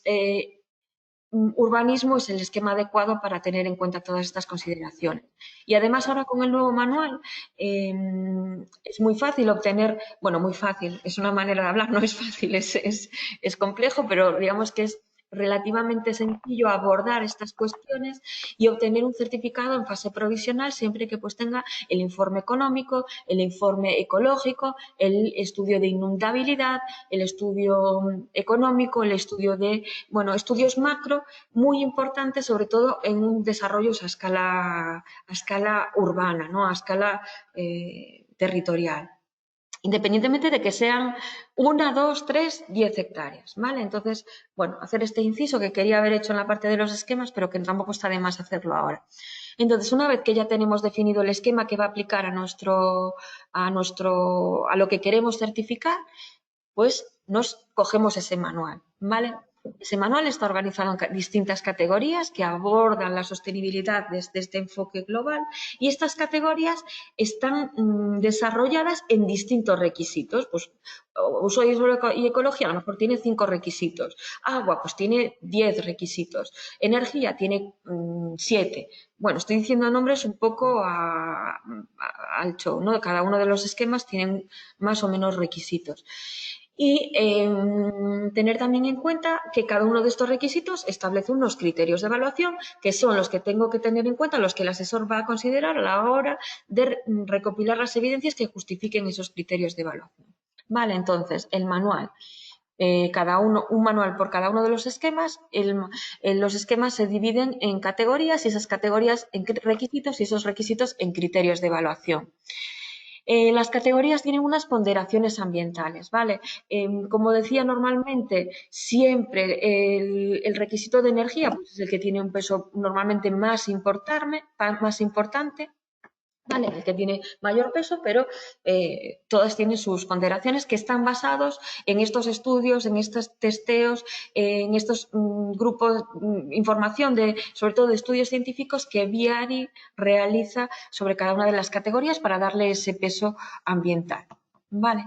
urbanismo es el esquema adecuado para tener en cuenta todas estas consideraciones. Y además ahora con el nuevo manual es muy fácil obtener, bueno, muy fácil, es una manera de hablar, no es fácil, es complejo, pero digamos que es relativamente sencillo abordar estas cuestiones y obtener un certificado en fase provisional siempre que pues tenga el informe económico, el informe ecológico, el estudio de inundabilidad, el estudio económico, el estudio de, bueno, estudios macro muy importantes, sobre todo en desarrollos a escala urbana, ¿no? A escala territorial. Independientemente de que sean 1, 2, 3, 10 hectáreas, ¿vale? Entonces, bueno, hacer este inciso que quería haber hecho en la parte de los esquemas, pero que tampoco está de más hacerlo ahora. Entonces, una vez que ya tenemos definido el esquema que va a aplicar a lo que queremos certificar, pues nos cogemos ese manual, ¿vale? Ese manual está organizado en distintas categorías que abordan la sostenibilidad desde este enfoque global y estas categorías están desarrolladas en distintos requisitos. Pues uso y ecología a lo mejor tiene 5 requisitos. Agua pues tiene 10 requisitos. Energía tiene 7. Bueno, estoy diciendo nombres un poco al show, ¿no? Cada uno de los esquemas tiene más o menos requisitos. Y tener también en cuenta que cada uno de estos requisitos establece unos criterios de evaluación que son los que tengo que tener en cuenta, los que el asesor va a considerar a la hora de recopilar las evidencias que justifiquen esos criterios de evaluación. Vale, entonces, el manual. Un manual por cada uno de los esquemas. Los esquemas se dividen en categorías y esas categorías en requisitos y esos requisitos en criterios de evaluación. Las categorías tienen unas ponderaciones ambientales, ¿vale? Como decía normalmente, siempre el requisito de energía pues, es el que tiene un peso normalmente más importante, ¿vale? El que tiene mayor peso, pero todas tienen sus ponderaciones que están basados en estos estudios, en estos testeos, en estos grupos, información sobre todo de estudios científicos que Viari realiza sobre cada una de las categorías para darle ese peso ambiental, ¿vale?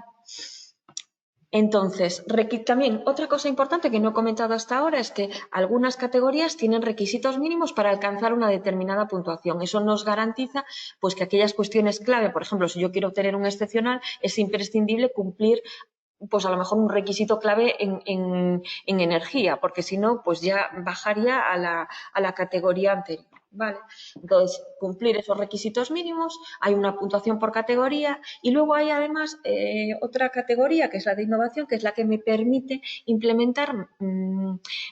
Entonces, también otra cosa importante que no he comentado hasta ahora es que algunas categorías tienen requisitos mínimos para alcanzar una determinada puntuación. Eso nos garantiza pues, que aquellas cuestiones clave, por ejemplo, si yo quiero obtener un excepcional, es imprescindible cumplir pues a lo mejor un requisito clave en energía, porque si no, pues ya bajaría a la categoría anterior. ¿Vale? Entonces, cumplir esos requisitos mínimos, hay una puntuación por categoría y luego hay además otra categoría que es la de innovación, que es la que me permite implementar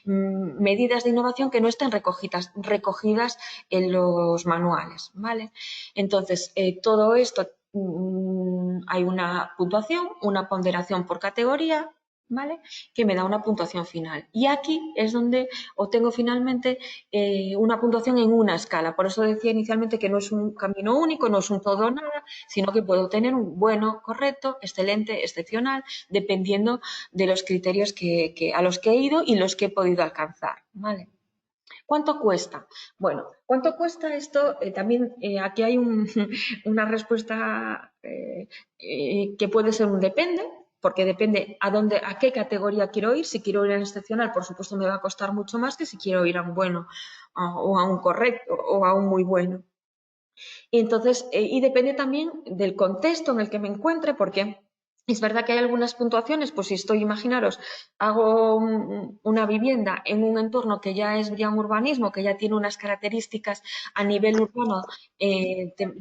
medidas de innovación que no estén recogidas en los manuales. ¿Vale? Entonces, todo esto hay una puntuación, una ponderación por categoría, ¿vale? Que me da una puntuación final. Y aquí es donde obtengo finalmente una puntuación en una escala. Por eso decía inicialmente que no es un camino único, no es un todo o nada, sino que puedo tener un bueno, correcto, excelente, excepcional, dependiendo de los criterios a los que he ido y los que he podido alcanzar, ¿vale? ¿Cuánto cuesta? Bueno, ¿cuánto cuesta esto? También aquí hay una respuesta que puede ser un depende, porque depende a qué categoría quiero ir. Si quiero ir a excepcional, por supuesto me va a costar mucho más que si quiero ir a un bueno o a un correcto o a un muy bueno. Y entonces, y depende también del contexto en el que me encuentre, porque es verdad que hay algunas puntuaciones, pues si estoy, imaginaros, hago una vivienda en un entorno que ya es bien urbanismo, que ya tiene unas características a nivel urbano,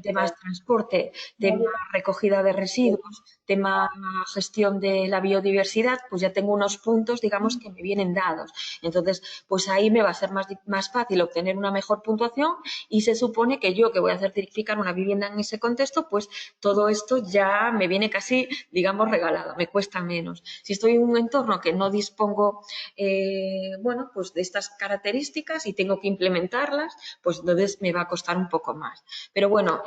temas transporte, tema recogida de residuos, tema gestión de la biodiversidad, pues ya tengo unos puntos, digamos, que me vienen dados. Entonces, pues ahí me va a ser más fácil obtener una mejor puntuación y se supone que yo, que voy a certificar una vivienda en ese contexto, pues todo esto ya me viene casi, digamos, regalado, me cuesta menos. Si estoy en un entorno que no dispongo, bueno, pues de estas características y tengo que implementarlas, pues entonces me va a costar un poco más. Pero bueno,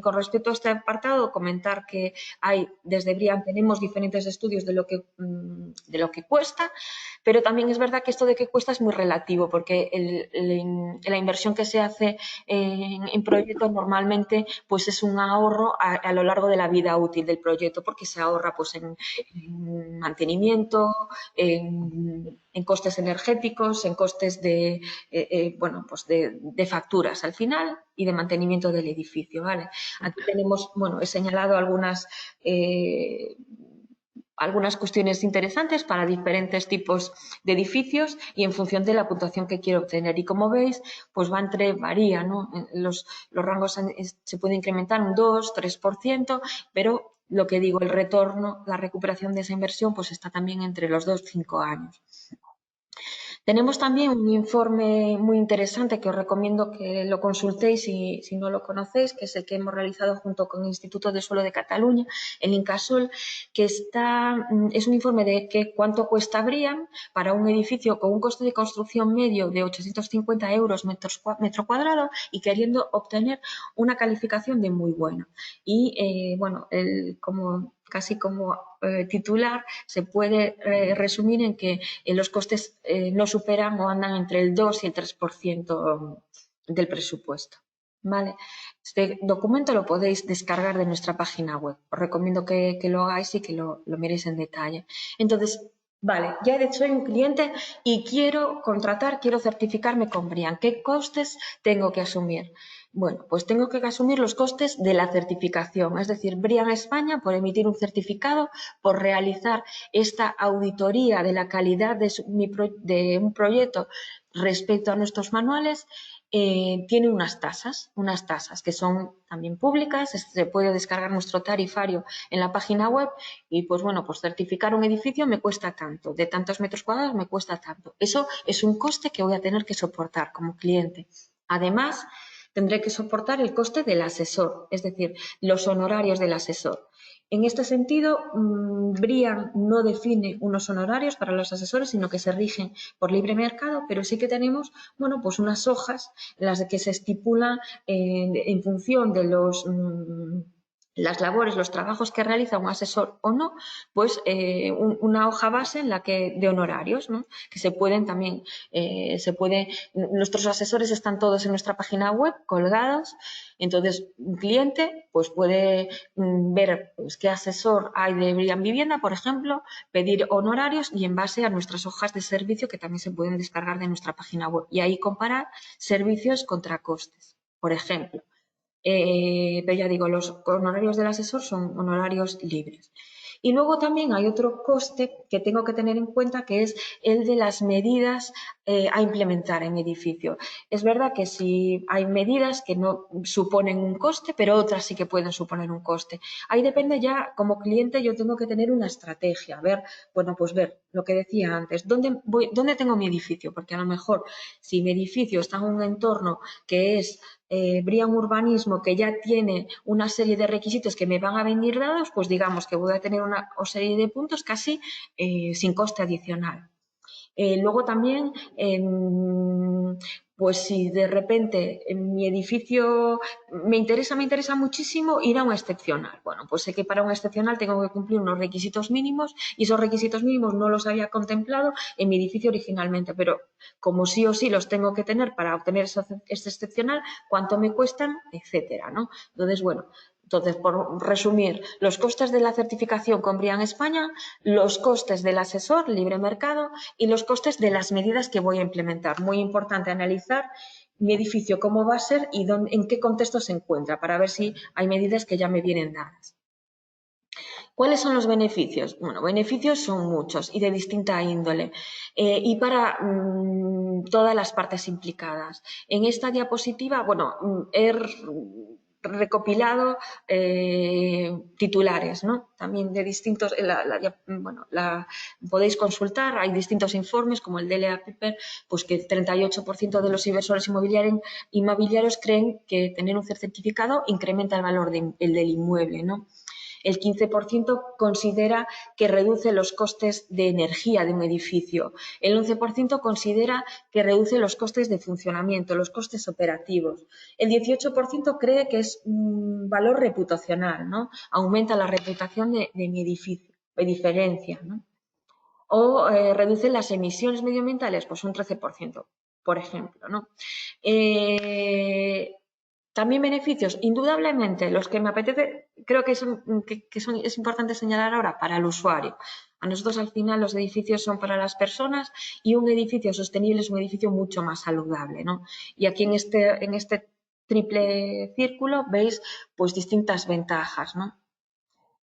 con respecto a este apartado, comentar que hay, desde Brian tenemos diferentes estudios de lo que cuesta, pero también es verdad que esto de que cuesta es muy relativo, porque la inversión que se hace en proyectos normalmente pues es un ahorro a lo largo de la vida útil del proyecto, porque se ahorra pues en mantenimiento, en costes energéticos, en costes bueno, pues de facturas al final y de mantenimiento del edificio, ¿vale? Aquí tenemos, bueno, he señalado algunas cuestiones interesantes para diferentes tipos de edificios y en función de la puntuación que quiero obtener. Y como veis, pues varía, ¿no? Los rangos se pueden incrementar un 2, 3%, pero lo que digo, el retorno, la recuperación de esa inversión, pues está también entre los 2 y 5 años. Tenemos también un informe muy interesante que os recomiendo que lo consultéis si no lo conocéis, que es el que hemos realizado junto con el Instituto de Suelo de Cataluña, el Incasol, que es un informe de cuánto cuesta Brian para un edificio con un coste de construcción medio de 850 euros metro cuadrado y queriendo obtener una calificación de muy buena. Y bueno, como casi como titular, se puede resumir en que los costes no superan o andan entre el 2 y el 3% del presupuesto. ¿Vale? Este documento lo podéis descargar de nuestra página web. Os recomiendo que lo hagáis y que lo miréis en detalle. Entonces, vale, ya soy un cliente y quiero contratar, quiero certificarme con Brian. ¿Qué costes tengo que asumir? Bueno, pues tengo que asumir los costes de la certificación, es decir, Brian España por emitir un certificado, por realizar esta auditoría de la calidad de un proyecto respecto a nuestros manuales, tiene unas tasas que son también públicas, se puede descargar nuestro tarifario en la página web y pues bueno, pues certificar un edificio me cuesta tanto, de tantos metros cuadrados me cuesta tanto. Eso es un coste que voy a tener que soportar como cliente. Además, tendré que soportar el coste del asesor, es decir, los honorarios del asesor. En este sentido, Brian no define unos honorarios para los asesores, sino que se rigen por libre mercado, pero sí que tenemos, bueno, pues unas hojas en las que se estipulan en función de las labores, los trabajos que realiza un asesor o no, pues una hoja base en la que de honorarios, ¿no? Que se pueden también, nuestros asesores están todos en nuestra página web colgados, entonces un cliente pues puede ver pues, qué asesor hay de Brian Vivienda, por ejemplo, pedir honorarios y en base a nuestras hojas de servicio que también se pueden descargar de nuestra página web y ahí comparar servicios contra costes, por ejemplo. Pero ya digo, los honorarios del asesor son honorarios libres. Y luego también hay otro coste que tengo que tener en cuenta que es el de las medidas a implementar en mi edificio. Es verdad que si hay medidas que no suponen un coste, pero otras sí que pueden suponer un coste. Ahí depende ya, como cliente, yo tengo que tener una estrategia, ver lo que decía antes, ¿dónde tengo mi edificio? Porque a lo mejor si mi edificio está en un entorno que es Brian Urbanismo, que ya tiene una serie de requisitos que me van a venir dados, pues digamos que voy a tener una serie de puntos casi sin coste adicional. Luego también, pues si de repente en mi edificio me interesa muchísimo ir a un excepcional. Bueno, pues sé que para un excepcional tengo que cumplir unos requisitos mínimos y esos requisitos mínimos no los había contemplado en mi edificio originalmente, pero como sí o sí los tengo que tener para obtener ese excepcional, cuánto me cuestan, etcétera, ¿no? Entonces, bueno, por resumir, los costes de la certificación con Brian España, los costes del asesor libre mercado y los costes de las medidas que voy a implementar. Muy importante analizar mi edificio, cómo va a ser y en qué contexto se encuentra, para ver si hay medidas que ya me vienen dadas. ¿Cuáles son los beneficios? Bueno, beneficios son muchos y de distinta índole y para todas las partes implicadas. En esta diapositiva, bueno, he recopilado titulares, ¿no? También de distintos, podéis consultar, hay distintos informes como el de Lea Piper, pues que el 38% de los inversores inmobiliarios creen que tener un certificado incrementa el valor del inmueble, ¿no? El 15% considera que reduce los costes de energía de un edificio. El 11% considera que reduce los costes de funcionamiento, los costes operativos. El 18% cree que es un valor reputacional, ¿no? Aumenta la reputación de mi edificio, me diferencia, ¿no? O reduce las emisiones medioambientales, pues un 13%, por ejemplo, ¿no? También beneficios, indudablemente, los que me apetece, creo que es importante señalar ahora para el usuario. A nosotros al final los edificios son para las personas y un edificio sostenible es un edificio mucho más saludable, ¿no? Y aquí en este triple círculo veis pues distintas ventajas, ¿no?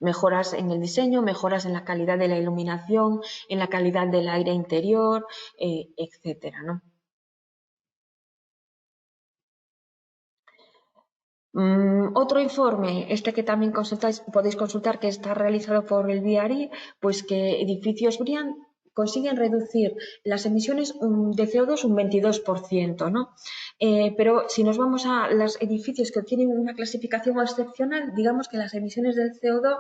Mejoras en el diseño, mejoras en la calidad de la iluminación, en la calidad del aire interior, etcétera, ¿no? Otro informe, este que también podéis consultar, que está realizado por el BRI, pues que edificios Brian consiguen reducir las emisiones de CO2 un 22%, ¿no? Pero si nos vamos a los edificios que tienen una clasificación excepcional, digamos que las emisiones del CO2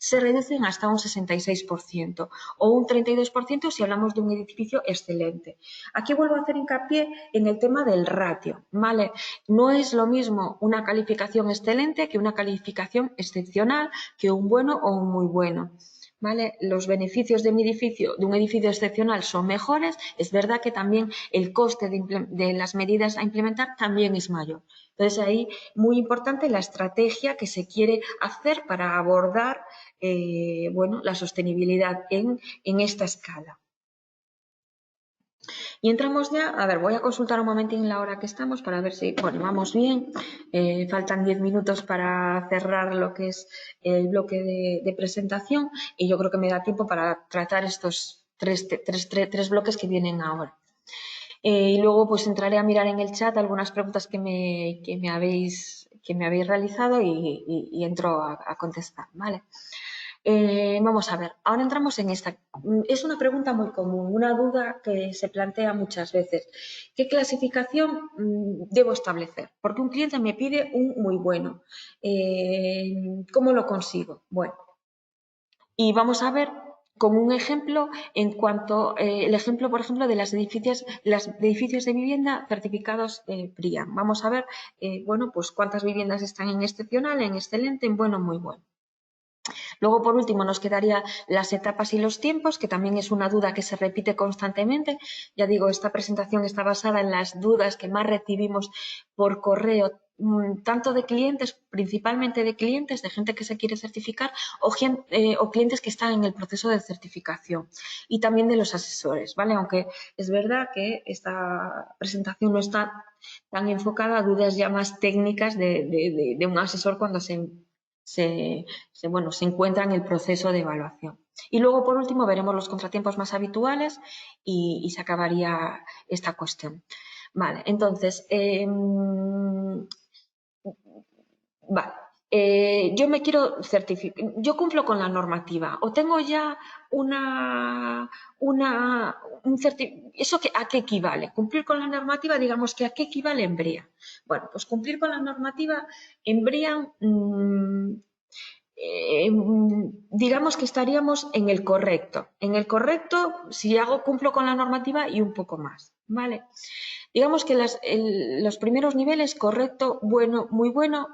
se reducen hasta un 66% o un 32% si hablamos de un edificio excelente. Aquí vuelvo a hacer hincapié en el tema del ratio, ¿vale? No es lo mismo una calificación excelente que una calificación excepcional, que un bueno o un muy bueno. ¿Vale? Los beneficios de un edificio excepcional son mejores. Es verdad que también el coste de las medidas a implementar también es mayor. Entonces, ahí muy importante la estrategia que se quiere hacer para abordar bueno, la sostenibilidad en esta escala. Y entramos ya, a ver, voy a consultar un momentín la hora que estamos para ver si, bueno, vamos bien. Faltan 10 minutos para cerrar lo que es el bloque de presentación y yo creo que me da tiempo para tratar estos tres bloques que vienen ahora. Y luego pues entraré a mirar en el chat algunas preguntas que me habéis realizado y entro a contestar, ¿vale? Vamos a ver, ahora entramos en esta. Es una pregunta muy común, una duda que se plantea muchas veces. ¿Qué clasificación debo establecer? Porque un cliente me pide un muy bueno. ¿Cómo lo consigo? Bueno, y vamos a ver como un ejemplo en cuanto el ejemplo, por ejemplo, de los edificios de vivienda certificados BREEAM. Vamos a ver, bueno, pues cuántas viviendas están en excepcional, en excelente, en bueno, muy bueno. Luego, por último, nos quedaría las etapas y los tiempos, que también es una duda que se repite constantemente. Ya digo, esta presentación está basada en las dudas que más recibimos por correo, tanto de clientes, principalmente de clientes, de gente que se quiere certificar o clientes que están en el proceso de certificación y también de los asesores, ¿vale? Aunque es verdad que esta presentación no está tan enfocada a dudas ya más técnicas de un asesor cuando se encuentra en el proceso de evaluación. Y luego, por último, veremos los contratiempos más habituales y se acabaría esta cuestión. Vale, entonces, vale. Yo me quiero certificar, yo cumplo con la normativa o tengo ya ¿eso a qué equivale? Cumplir con la normativa, digamos que ¿a qué equivale en BREEAM? Bueno, pues cumplir con la normativa en BREEAM, digamos que estaríamos en el correcto. En el correcto, si cumplo con la normativa y un poco más, ¿vale? Digamos que los primeros niveles, correcto, bueno, muy bueno,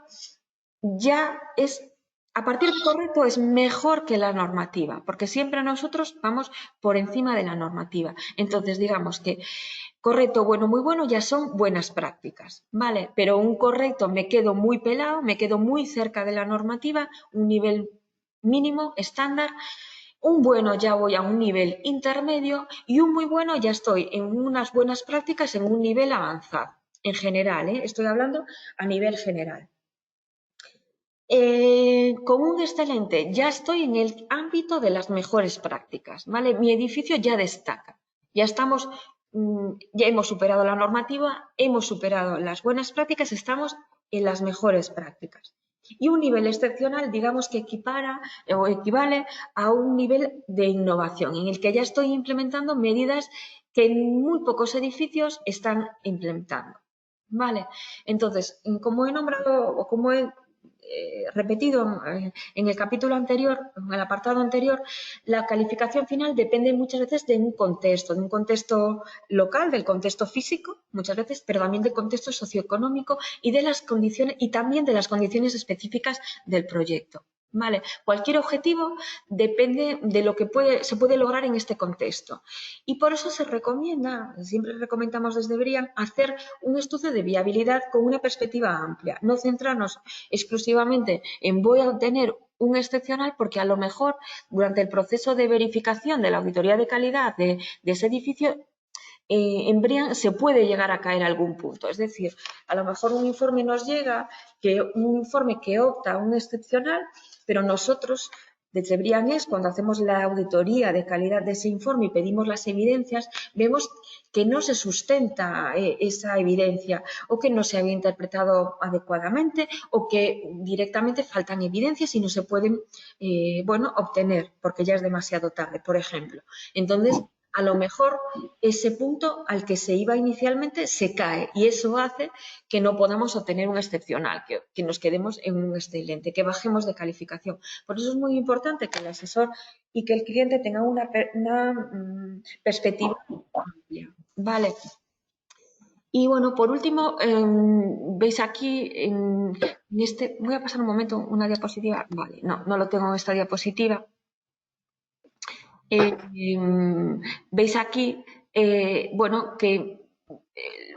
ya es, a partir de correcto es mejor que la normativa, porque siempre nosotros vamos por encima de la normativa. Entonces, digamos que correcto, bueno, muy bueno ya son buenas prácticas, ¿vale? Pero un correcto me quedo muy pelado, me quedo muy cerca de la normativa, un nivel mínimo, estándar. Un bueno ya voy a un nivel intermedio y un muy bueno ya estoy en unas buenas prácticas en un nivel avanzado. En general, estoy hablando a nivel general. Con un excelente ya estoy en el ámbito de las mejores prácticas, ¿vale? Mi edificio ya destaca. Ya estamos, ya hemos superado la normativa, hemos superado las buenas prácticas, estamos en las mejores prácticas. Y un nivel excepcional, digamos que equipara o equivale a un nivel de innovación en el que ya estoy implementando medidas que en muy pocos edificios están implementando. ¿Vale? Entonces, como he nombrado o como he repetido en el capítulo anterior, en el apartado anterior, la calificación final depende muchas veces de un contexto local, del contexto físico, muchas veces, pero también del contexto socioeconómico y de las condiciones y también de las condiciones específicas del proyecto. ¿Vale? Cualquier objetivo depende de lo que se puede lograr en este contexto. Y por eso se recomienda, siempre recomendamos desde BREEAM, hacer un estudio de viabilidad con una perspectiva amplia, no centrarnos exclusivamente en voy a obtener un excepcional porque a lo mejor durante el proceso de verificación de la auditoría de calidad de ese edificio en BREEAM se puede llegar a caer algún punto. Es decir, a lo mejor un informe nos llega, un informe que opta a un excepcional, pero nosotros, desde BREEAM cuando hacemos la auditoría de calidad de ese informe y pedimos las evidencias, vemos que no se sustenta esa evidencia o que no se había interpretado adecuadamente o que directamente faltan evidencias y no se pueden obtener porque ya es demasiado tarde, por ejemplo. Entonces, a lo mejor ese punto al que se iba inicialmente se cae y eso hace que no podamos obtener un excepcional, que nos quedemos en un excelente, que bajemos de calificación. Por eso es muy importante que el asesor y que el cliente tengan una perspectiva amplia. Vale. Y bueno, por último, veis aquí en este, voy a pasar un momento una diapositiva, vale, no lo tengo en esta diapositiva. Veis aquí, bueno, que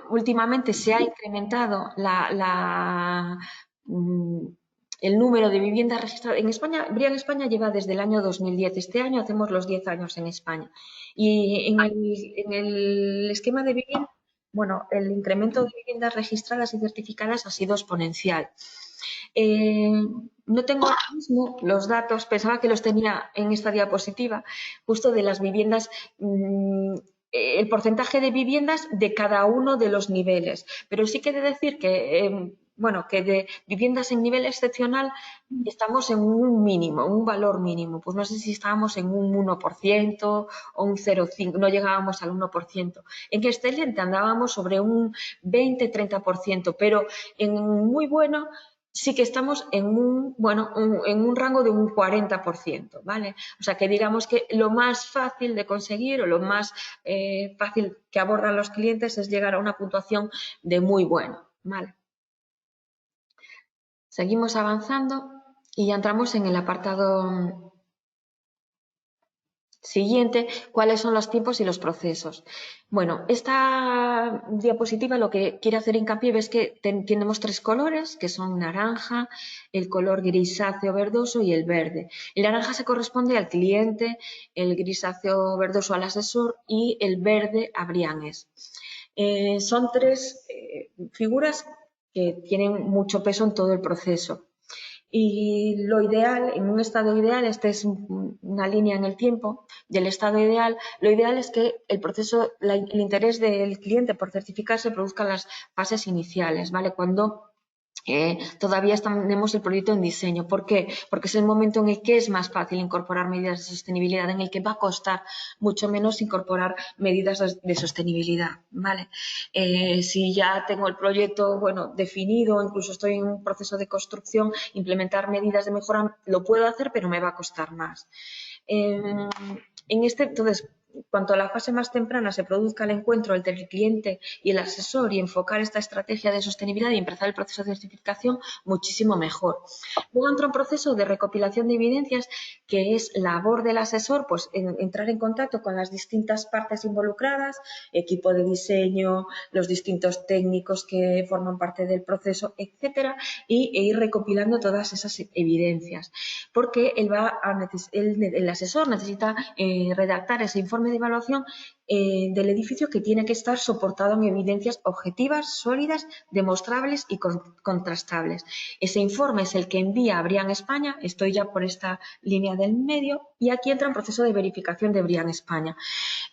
últimamente se ha incrementado el número de viviendas registradas en España. Brian España lleva desde el año 2010. Este año hacemos los 10 años en España. Y en el esquema de vivienda, bueno, el incremento de viviendas registradas y certificadas ha sido exponencial. No tengo ahora mismo los datos, pensaba que los tenía en esta diapositiva, justo de las viviendas, el porcentaje de viviendas de cada uno de los niveles, pero sí que he de decir que, bueno, que de viviendas en nivel excepcional estamos en un mínimo, un valor mínimo, pues no sé si estábamos en un 1% o un 0,5%, no llegábamos al 1%. En excelente andábamos sobre un 20-30%, pero en muy bueno sí que estamos en un rango de un 40%, ¿vale? O sea, que digamos que lo más fácil de conseguir o lo más fácil que abordan los clientes es llegar a una puntuación de muy bueno, ¿vale? Seguimos avanzando y ya entramos en el apartado siguiente, cuáles son los tiempos y los procesos. Bueno, esta diapositiva lo que quiere hacer hincapié es que tenemos tres colores, que son naranja, el color grisáceo verdoso y el verde. El naranja se corresponde al cliente, el grisáceo verdoso al asesor y el verde a Brianes. Son tres figuras que tienen mucho peso en todo el proceso. Y lo ideal, en un estado ideal, esta es una línea en el tiempo del estado ideal, lo ideal es que el proceso, el interés del cliente por certificar se produzca en las fases iniciales, ¿vale? Cuando todavía tenemos el proyecto en diseño. ¿Por qué? Porque es el momento en el que es más fácil incorporar medidas de sostenibilidad, en el que va a costar mucho menos incorporar medidas de sostenibilidad, ¿vale? Si ya tengo el proyecto, bueno, definido, incluso estoy en un proceso de construcción, implementar medidas de mejora lo puedo hacer, pero me va a costar más. Entonces, cuanto a la fase más temprana se produzca el encuentro entre el cliente y el asesor y enfocar esta estrategia de sostenibilidad y empezar el proceso de certificación, muchísimo mejor. Luego entra un proceso de recopilación de evidencias que es labor del asesor, pues entrar en contacto con las distintas partes involucradas, equipo de diseño, los distintos técnicos que forman parte del proceso, etcétera, e ir recopilando todas esas evidencias, porque el asesor necesita redactar ese informe de evaluación del edificio que tiene que estar soportado en evidencias objetivas, sólidas, demostrables y contrastables. Ese informe es el que envía a Brian España, estoy ya por esta línea del medio, y aquí entra un proceso de verificación de Brian España.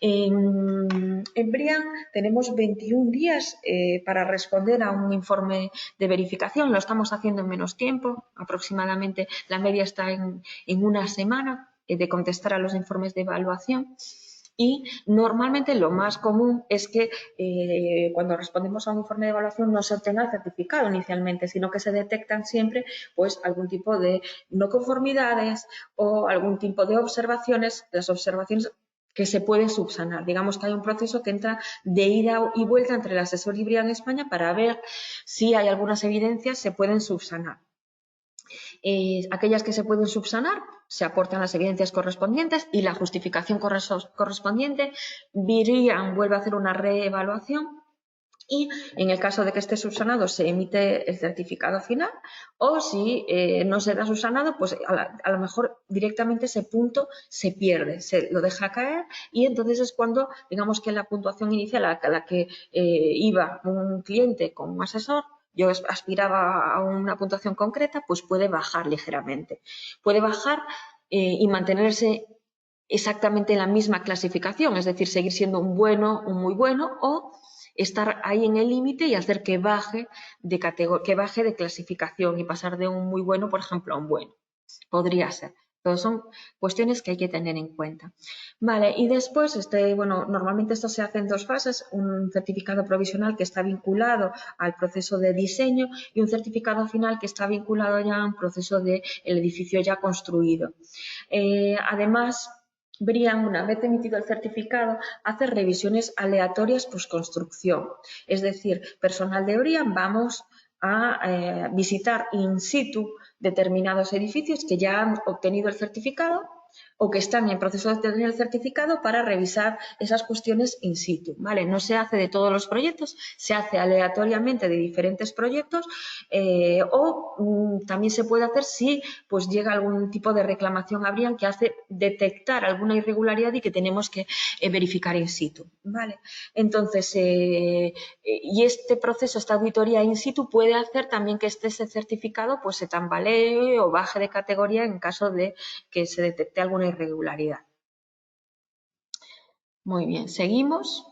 En Brian tenemos 21 días para responder a un informe de verificación, lo estamos haciendo en menos tiempo, aproximadamente la media está en una semana de contestar a los informes de evaluación. Y normalmente lo más común es que cuando respondemos a un informe de evaluación no se obtenga el certificado inicialmente, sino que se detectan siempre pues algún tipo de no conformidades o algún tipo de observaciones, las observaciones que se pueden subsanar. Digamos que hay un proceso que entra de ida y vuelta entre el asesor y Brian España para ver si hay algunas evidencias que se pueden subsanar. Aquellas que se pueden subsanar, se aportan las evidencias correspondientes y la justificación correspondiente. Brian vuelve a hacer una reevaluación y en el caso de que esté subsanado se emite el certificado final o si no se da subsanado, pues a lo mejor directamente ese punto se pierde, se lo deja caer y entonces es cuando digamos que la puntuación inicial a la que iba un cliente con un asesor, yo aspiraba a una puntuación concreta, pues puede bajar ligeramente. Puede bajar y mantenerse exactamente en la misma clasificación, es decir, seguir siendo un bueno, un muy bueno o estar ahí en el límite y hacer que baje de clasificación y pasar de un muy bueno, por ejemplo, a un bueno. Podría ser. Todos son cuestiones que hay que tener en cuenta. Vale, y después, bueno, normalmente esto se hace en dos fases, un certificado provisional que está vinculado al proceso de diseño y un certificado final que está vinculado ya a un proceso del edificio ya construido. Además, BRIAN, una vez emitido el certificado, hace revisiones aleatorias postconstrucción. Es decir, personal de BRIAN vamos a visitar in situ determinados edificios que ya han obtenido el certificado o que están en proceso de obtener el certificado para revisar esas cuestiones in situ, ¿vale? No se hace de todos los proyectos, se hace aleatoriamente de diferentes proyectos también se puede hacer si pues llega algún tipo de reclamación a BRIAN que hace detectar alguna irregularidad y que tenemos que verificar in situ, ¿vale? Entonces, y este proceso, esta auditoría in situ puede hacer también que ese certificado pues se tambalee o baje de categoría en caso de que se detecte alguna irregularidad. Muy bien, seguimos.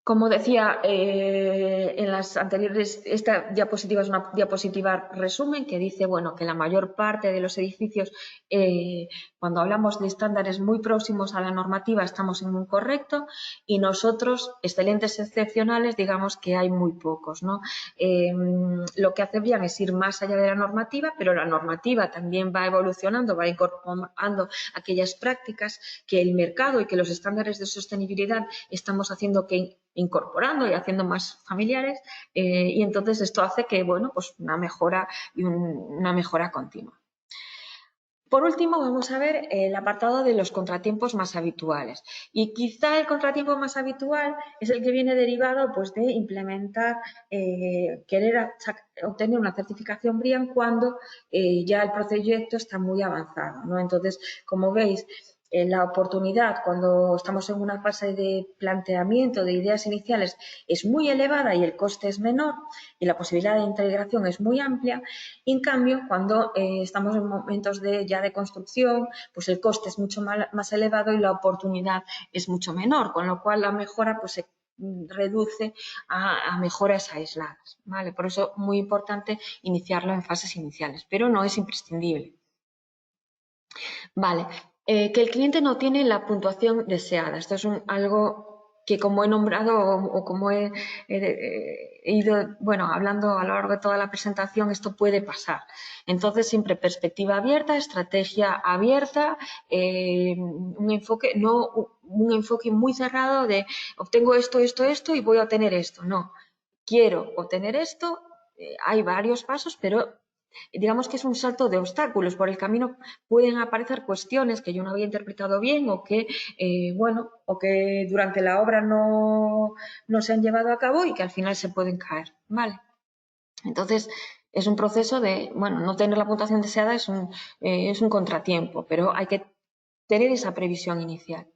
Como decía en las anteriores, esta diapositiva es una diapositiva resumen que dice bueno, que la mayor parte de los edificios, cuando hablamos de estándares muy próximos a la normativa, estamos en un correcto y nosotros, excelentes excepcionales, digamos que hay muy pocos, ¿no? Lo que hace BRIAN es ir más allá de la normativa, pero la normativa también va evolucionando, va incorporando aquellas prácticas que el mercado y que los estándares de sostenibilidad estamos haciendo que incorporando y haciendo más familiares y entonces esto hace que, bueno, pues una mejora y una mejora continua. Por último, vamos a ver el apartado de los contratiempos más habituales. Y quizá el contratiempo más habitual es el que viene derivado pues, de implementar, querer obtener una certificación BRIAN cuando ya el proyecto está muy avanzado, ¿no? Entonces, como veis, la oportunidad cuando estamos en una fase de planteamiento de ideas iniciales es muy elevada y el coste es menor y la posibilidad de integración es muy amplia. Y en cambio, cuando estamos en momentos ya de construcción, pues el coste es mucho más elevado y la oportunidad es mucho menor, con lo cual la mejora pues se reduce a mejoras aisladas, ¿vale? Por eso muy importante iniciarlo en fases iniciales, pero no es imprescindible. Vale, que el cliente no tiene la puntuación deseada. Esto es algo que como he nombrado o como he ido, bueno, hablando a lo largo de toda la presentación, esto puede pasar. Entonces, siempre perspectiva abierta, estrategia abierta, un enfoque, no un enfoque muy cerrado de obtengo esto, esto, esto y voy a obtener esto. No, quiero obtener esto, hay varios pasos, pero digamos que es un salto de obstáculos. Por el camino pueden aparecer cuestiones que yo no había interpretado bien o que, bueno, o que durante la obra no se han llevado a cabo y que al final se pueden caer, ¿vale? Entonces, es un proceso de, bueno, no tener la puntuación deseada es un contratiempo, pero hay que tener esa previsión inicial.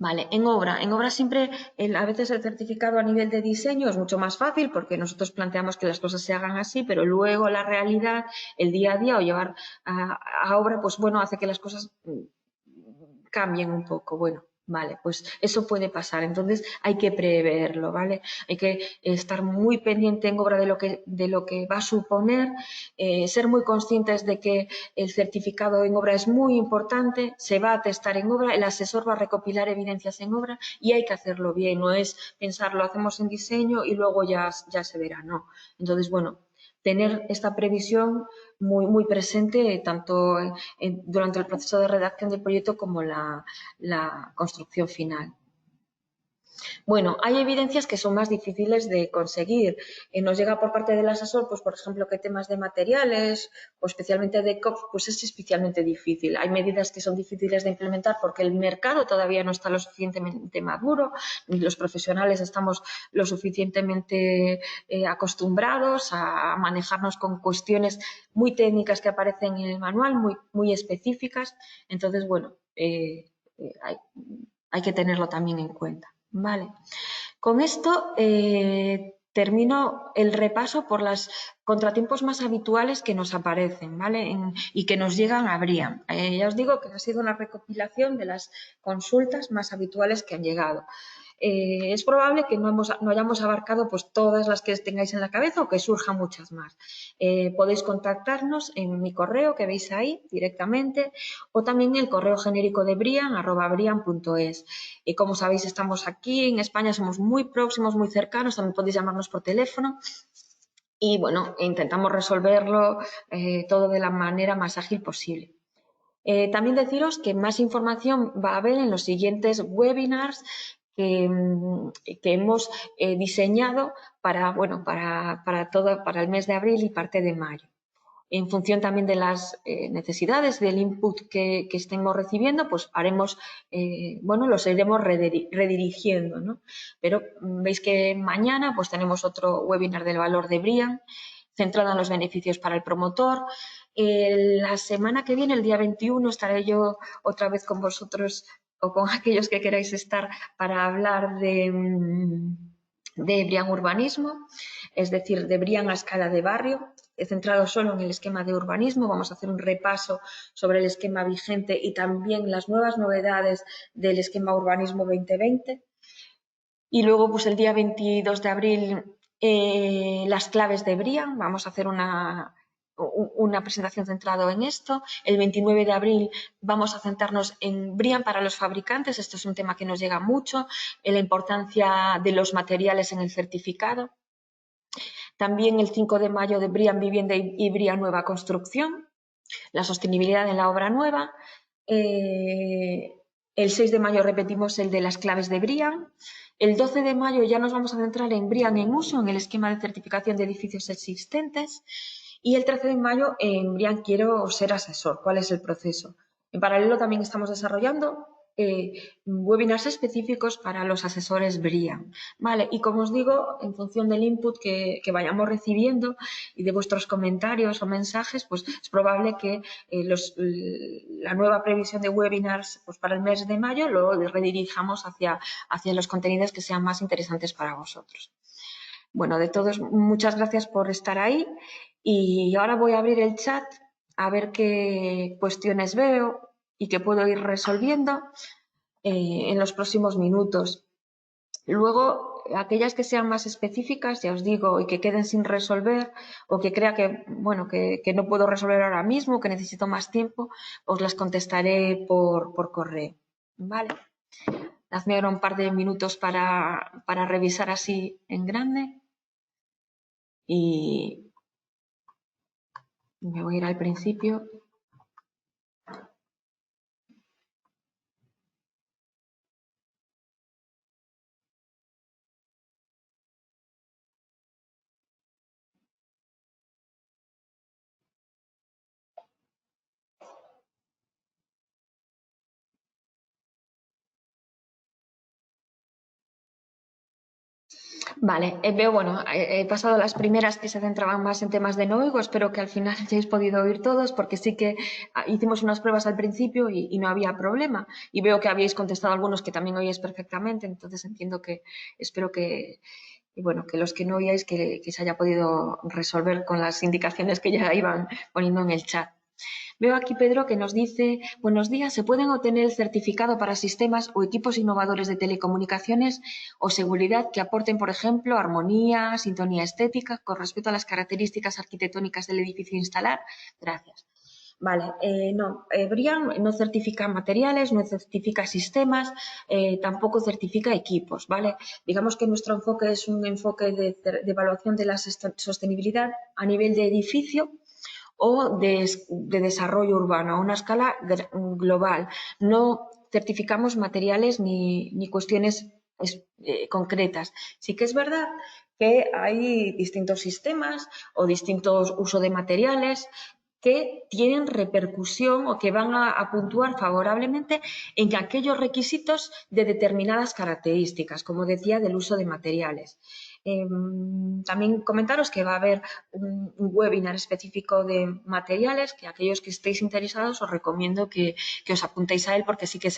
Vale, en obra siempre a veces el certificado a nivel de diseño es mucho más fácil porque nosotros planteamos que las cosas se hagan así, pero luego la realidad, el día a día o llevar a obra, pues bueno, hace que las cosas cambien un poco. Bueno, vale, pues eso puede pasar. Entonces hay que preverlo, ¿vale? Hay que estar muy pendiente en obra de lo que va a suponer, ser muy conscientes de que el certificado en obra es muy importante, se va a testar en obra, el asesor va a recopilar evidencias en obra y hay que hacerlo bien, no es pensar lo hacemos en diseño y luego ya se verá, no. Entonces, bueno, tener esta previsión muy presente tanto durante el proceso de redacción del proyecto como la construcción final. Bueno, hay evidencias que son más difíciles de conseguir. Nos llega por parte del asesor, pues por ejemplo, que temas de materiales o especialmente de COP, pues es especialmente difícil. Hay medidas que son difíciles de implementar porque el mercado todavía no está lo suficientemente maduro, ni los profesionales estamos lo suficientemente acostumbrados a manejarnos con cuestiones muy técnicas que aparecen en el manual, muy específicas. Entonces, bueno, hay que tenerlo también en cuenta. Vale. Con esto termino el repaso por los contratiempos más habituales que nos aparecen, ¿vale? Y que nos llegan a BRIAN. Ya os digo que ha sido una recopilación de las consultas más habituales que han llegado. Es probable que no hayamos abarcado pues, todas las que tengáis en la cabeza o que surjan muchas más. Podéis contactarnos en mi correo que veis ahí directamente o también el correo genérico de Brian, @brian.es. Y como sabéis, estamos aquí en España, somos muy próximos, muy cercanos, también podéis llamarnos por teléfono. Y bueno, intentamos resolverlo todo de la manera más ágil posible. También deciros que más información va a haber en los siguientes webinars que hemos diseñado para el mes de abril y parte de mayo. En función también de las necesidades, del input que estemos recibiendo, pues haremos, los iremos redirigiendo, ¿no? Pero veis que mañana pues tenemos otro webinar del valor de Brian, centrado en los beneficios para el promotor. La semana que viene, el día 21, estaré yo otra vez con vosotros o con aquellos que queráis estar para hablar de Brian Urbanismo, es decir, de Brian a escala de barrio, centrado solo en el esquema de urbanismo. Vamos a hacer un repaso sobre el esquema vigente y también las nuevas novedades del esquema urbanismo 2020. Y luego, pues el día 22 de abril, las claves de Brian. Vamos a hacer una presentación centrada en esto. El 29 de abril vamos a centrarnos en Brian para los fabricantes. Esto es un tema que nos llega mucho, en la importancia de los materiales en el certificado. También el 5 de mayo de Brian Vivienda y Brian Nueva Construcción, la sostenibilidad en la obra nueva. El 6 de mayo repetimos el de las claves de Brian. El 12 de mayo ya nos vamos a centrar en Brian en uso, en el esquema de certificación de edificios existentes. Y el 13 de mayo en Brian quiero ser asesor. ¿Cuál es el proceso? En paralelo también estamos desarrollando webinars específicos para los asesores Brian. Vale, y como os digo, en función del input que vayamos recibiendo y de vuestros comentarios o mensajes, pues es probable que la nueva previsión de webinars pues para el mes de mayo lo redirijamos hacia los contenidos que sean más interesantes para vosotros. Bueno, de todos, muchas gracias por estar ahí y ahora voy a abrir el chat a ver qué cuestiones veo y que puedo ir resolviendo en los próximos minutos. Luego, aquellas que sean más específicas, ya os digo, y que queden sin resolver o que crea que no puedo resolver ahora mismo, que necesito más tiempo, os las contestaré por correo. ¿Vale? Hazme ahora un par de minutos para revisar así en grande y me voy a ir al principio. Vale, veo, he pasado las primeras que se centraban más en temas de Noigo, espero que al final hayáis podido oír todos, porque sí que hicimos unas pruebas al principio y no había problema. Y veo que habíais contestado algunos que también oíais perfectamente, entonces espero que los que no oíais que se haya podido resolver con las indicaciones que ya iban poniendo en el chat. Veo aquí, Pedro, que nos dice: buenos días, ¿se pueden obtener el certificado para sistemas o equipos innovadores de telecomunicaciones o seguridad que aporten, por ejemplo, armonía, sintonía estética con respecto a las características arquitectónicas del edificio a instalar? Gracias. Vale, no, Brian no certifica materiales, no certifica sistemas, tampoco certifica equipos, ¿vale? Digamos que nuestro enfoque es un enfoque de evaluación de la sostenibilidad a nivel de edificio o de desarrollo urbano a una escala global. No certificamos materiales ni cuestiones concretas. Sí que es verdad que hay distintos sistemas o distintos usos de materiales que tienen repercusión o que van a puntuar favorablemente en aquellos requisitos de determinadas características, como decía, del uso de materiales. También comentaros que va a haber un webinar específico de materiales, que aquellos que estéis interesados os recomiendo que os apuntéis a él, porque sí que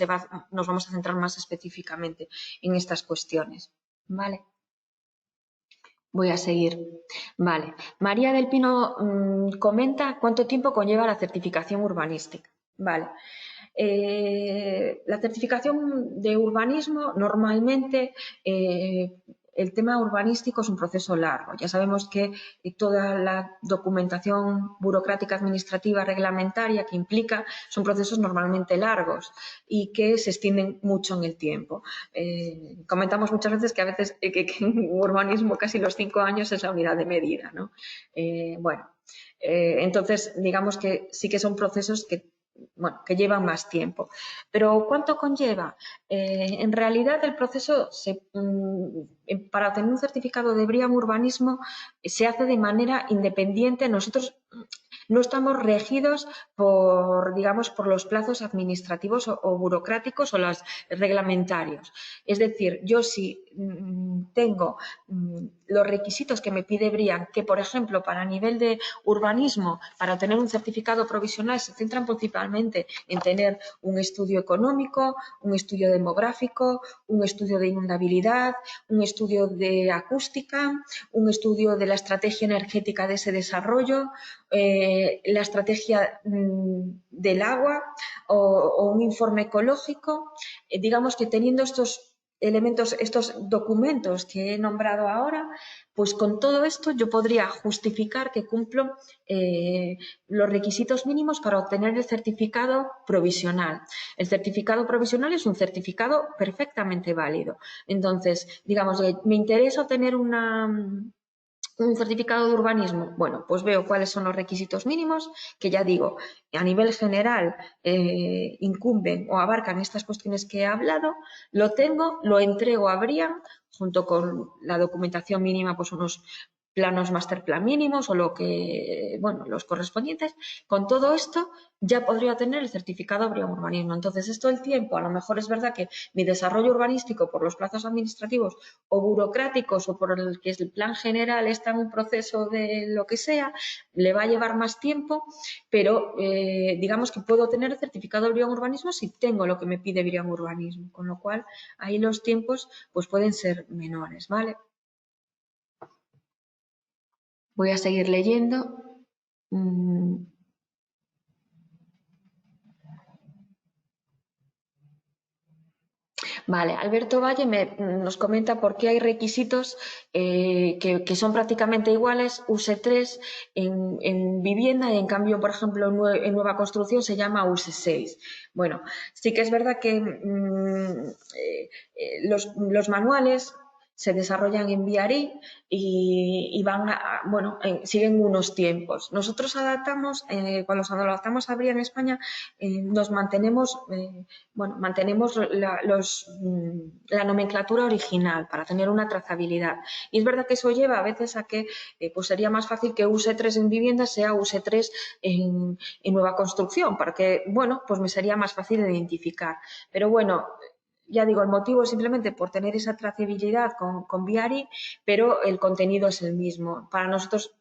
nos vamos a centrar más específicamente en estas cuestiones. ¿Vale? Voy a seguir. Vale. María del Pino comenta cuánto tiempo conlleva la certificación urbanística. Vale. La certificación de urbanismo normalmente el tema urbanístico es un proceso largo. Ya sabemos que toda la documentación burocrática, administrativa, reglamentaria que implica son procesos normalmente largos y que se extienden mucho en el tiempo. Comentamos muchas veces que a veces que en urbanismo casi los 5 años es la unidad de medida, ¿no? Entonces, digamos que sí que son procesos que llevan más tiempo. Pero ¿cuánto conlleva? En realidad el proceso para obtener un certificado de BREEAM urbanismo se hace de manera independiente. Nosotros no estamos regidos por, digamos, por los plazos administrativos o burocráticos o los reglamentarios. Es decir, yo si tengo los requisitos que me pide BREEAM, que por ejemplo para nivel de urbanismo, para obtener un certificado provisional se centran principalmente en tener un estudio económico, un estudio demográfico, un estudio de inundabilidad, un estudio de acústica, un estudio de la estrategia energética de ese desarrollo, la estrategia del agua o un informe ecológico. Digamos que teniendo estos elementos, estos documentos que he nombrado ahora, pues con todo esto yo podría justificar que cumplo los requisitos mínimos para obtener el certificado provisional. El certificado provisional es un certificado perfectamente válido. Entonces, digamos, me interesa obtener un certificado de urbanismo. Bueno, pues veo cuáles son los requisitos mínimos, que ya digo, a nivel general incumben o abarcan estas cuestiones que he hablado, lo tengo, lo entrego a BREEAM junto con la documentación mínima, pues unos planos masterplan mínimos o lo que, bueno, los correspondientes. Con todo esto ya podría tener el certificado BREEAM urbanismo. Entonces, esto el tiempo, a lo mejor es verdad que mi desarrollo urbanístico por los plazos administrativos o burocráticos o por el que el plan general está en un proceso de lo que sea, le va a llevar más tiempo, pero digamos que puedo tener el certificado de BREEAM urbanismo si tengo lo que me pide BREEAM urbanismo, con lo cual ahí los tiempos pues pueden ser menores, ¿vale? Voy a seguir leyendo. Vale, Alberto Valle nos comenta por qué hay requisitos que son prácticamente iguales, USE3 en vivienda y en cambio, por ejemplo, en nueva construcción se llama USE6. Bueno, sí que es verdad que los manuales se desarrollan en VRI y van bueno, siguen unos tiempos. Nosotros adaptamos, cuando nos adaptamos a BREEAM en España, nos mantenemos, bueno, mantenemos la nomenclatura original para tener una trazabilidad. Y es verdad que eso lleva a veces a que pues sería más fácil que USE3 en vivienda sea USE3 en nueva construcción, porque, bueno, pues me sería más fácil de identificar. Pero bueno, ya digo, el motivo es simplemente por tener esa trazabilidad con VRI, pero el contenido es el mismo. Para nosotros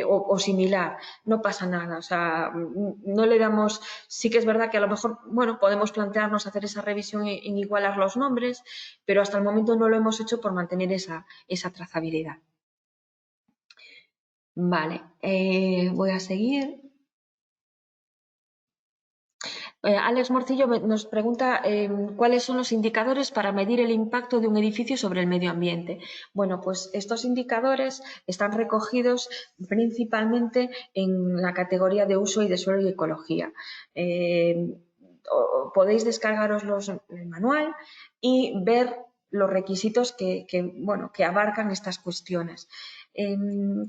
o similar, no pasa nada, o sea, no le damos, sí que es verdad que a lo mejor, bueno, podemos plantearnos hacer esa revisión en igualar los nombres, pero hasta el momento no lo hemos hecho por mantener esa trazabilidad. Vale, voy a seguir. Alex Morcillo nos pregunta cuáles son los indicadores para medir el impacto de un edificio sobre el medio ambiente. Bueno, pues estos indicadores están recogidos principalmente en la categoría de uso y de suelo y ecología. Podéis descargaros el manual y ver los requisitos bueno, que abarcan estas cuestiones.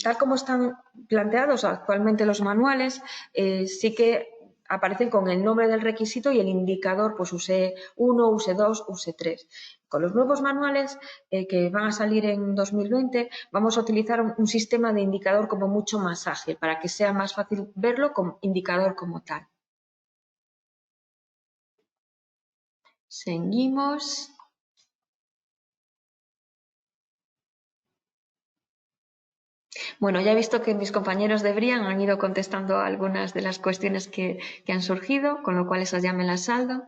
Tal como están planteados actualmente los manuales, sí que aparecen con el nombre del requisito y el indicador, pues use 1, use 2, use 3. Con los nuevos manuales que van a salir en 2020, vamos a utilizar un sistema de indicador como mucho más ágil, para que sea más fácil verlo como indicador como tal. Seguimos. Bueno, ya he visto que mis compañeros de BREEAM han ido contestando algunas de las cuestiones que han surgido, con lo cual esas ya me las saldo.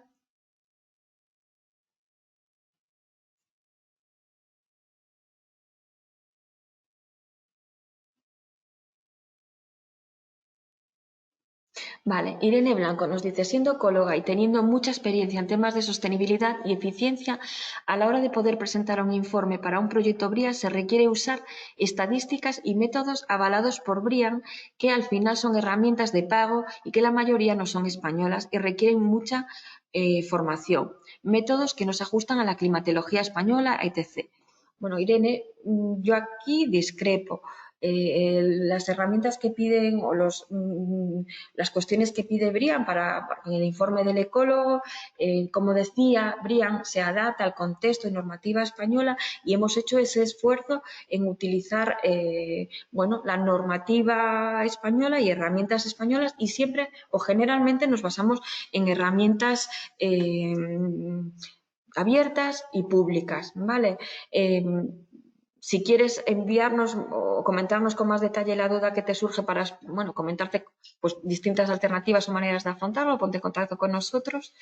Vale, Irene Blanco nos dice, siendo ecóloga y teniendo mucha experiencia en temas de sostenibilidad y eficiencia, a la hora de poder presentar un informe para un proyecto BRIAN se requiere usar estadísticas y métodos avalados por BRIAN, que al final son herramientas de pago y que la mayoría no son españolas y requieren mucha formación. Métodos que no se ajustan a la climatología española, etc. Bueno, Irene, yo aquí discrepo. Las herramientas que piden o las cuestiones que pide BRIAN en el informe del ecólogo, como decía, BRIAN se adapta al contexto y normativa española y hemos hecho ese esfuerzo en utilizar bueno, la normativa española y herramientas españolas y siempre o generalmente nos basamos en herramientas abiertas y públicas, ¿vale? Si quieres enviarnos o comentarnos con más detalle la duda que te surge para, bueno, comentarte pues, distintas alternativas o maneras de afrontarlo, ponte en contacto con nosotros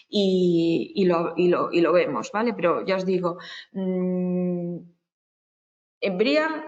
y lo vemos, ¿vale? Pero ya os digo, BRIAN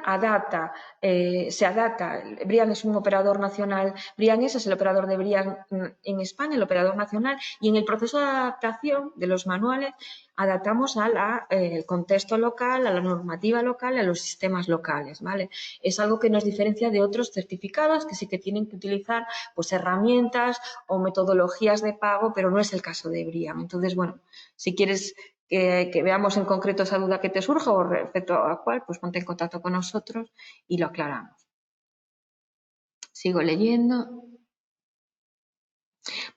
se adapta, BRIAN es un operador nacional, BRIAN es el operador de BRIAN en España, el operador nacional, y en el proceso de adaptación de los manuales adaptamos al contexto local, a la normativa local, a los sistemas locales, ¿vale? Es algo que nos diferencia de otros certificados que sí que tienen que utilizar pues, herramientas o metodologías de pago, pero no es el caso de BRIAN. Entonces, bueno, si quieres que veamos en concreto esa duda que te surja o respecto a cuál, pues ponte en contacto con nosotros y lo aclaramos. Sigo leyendo.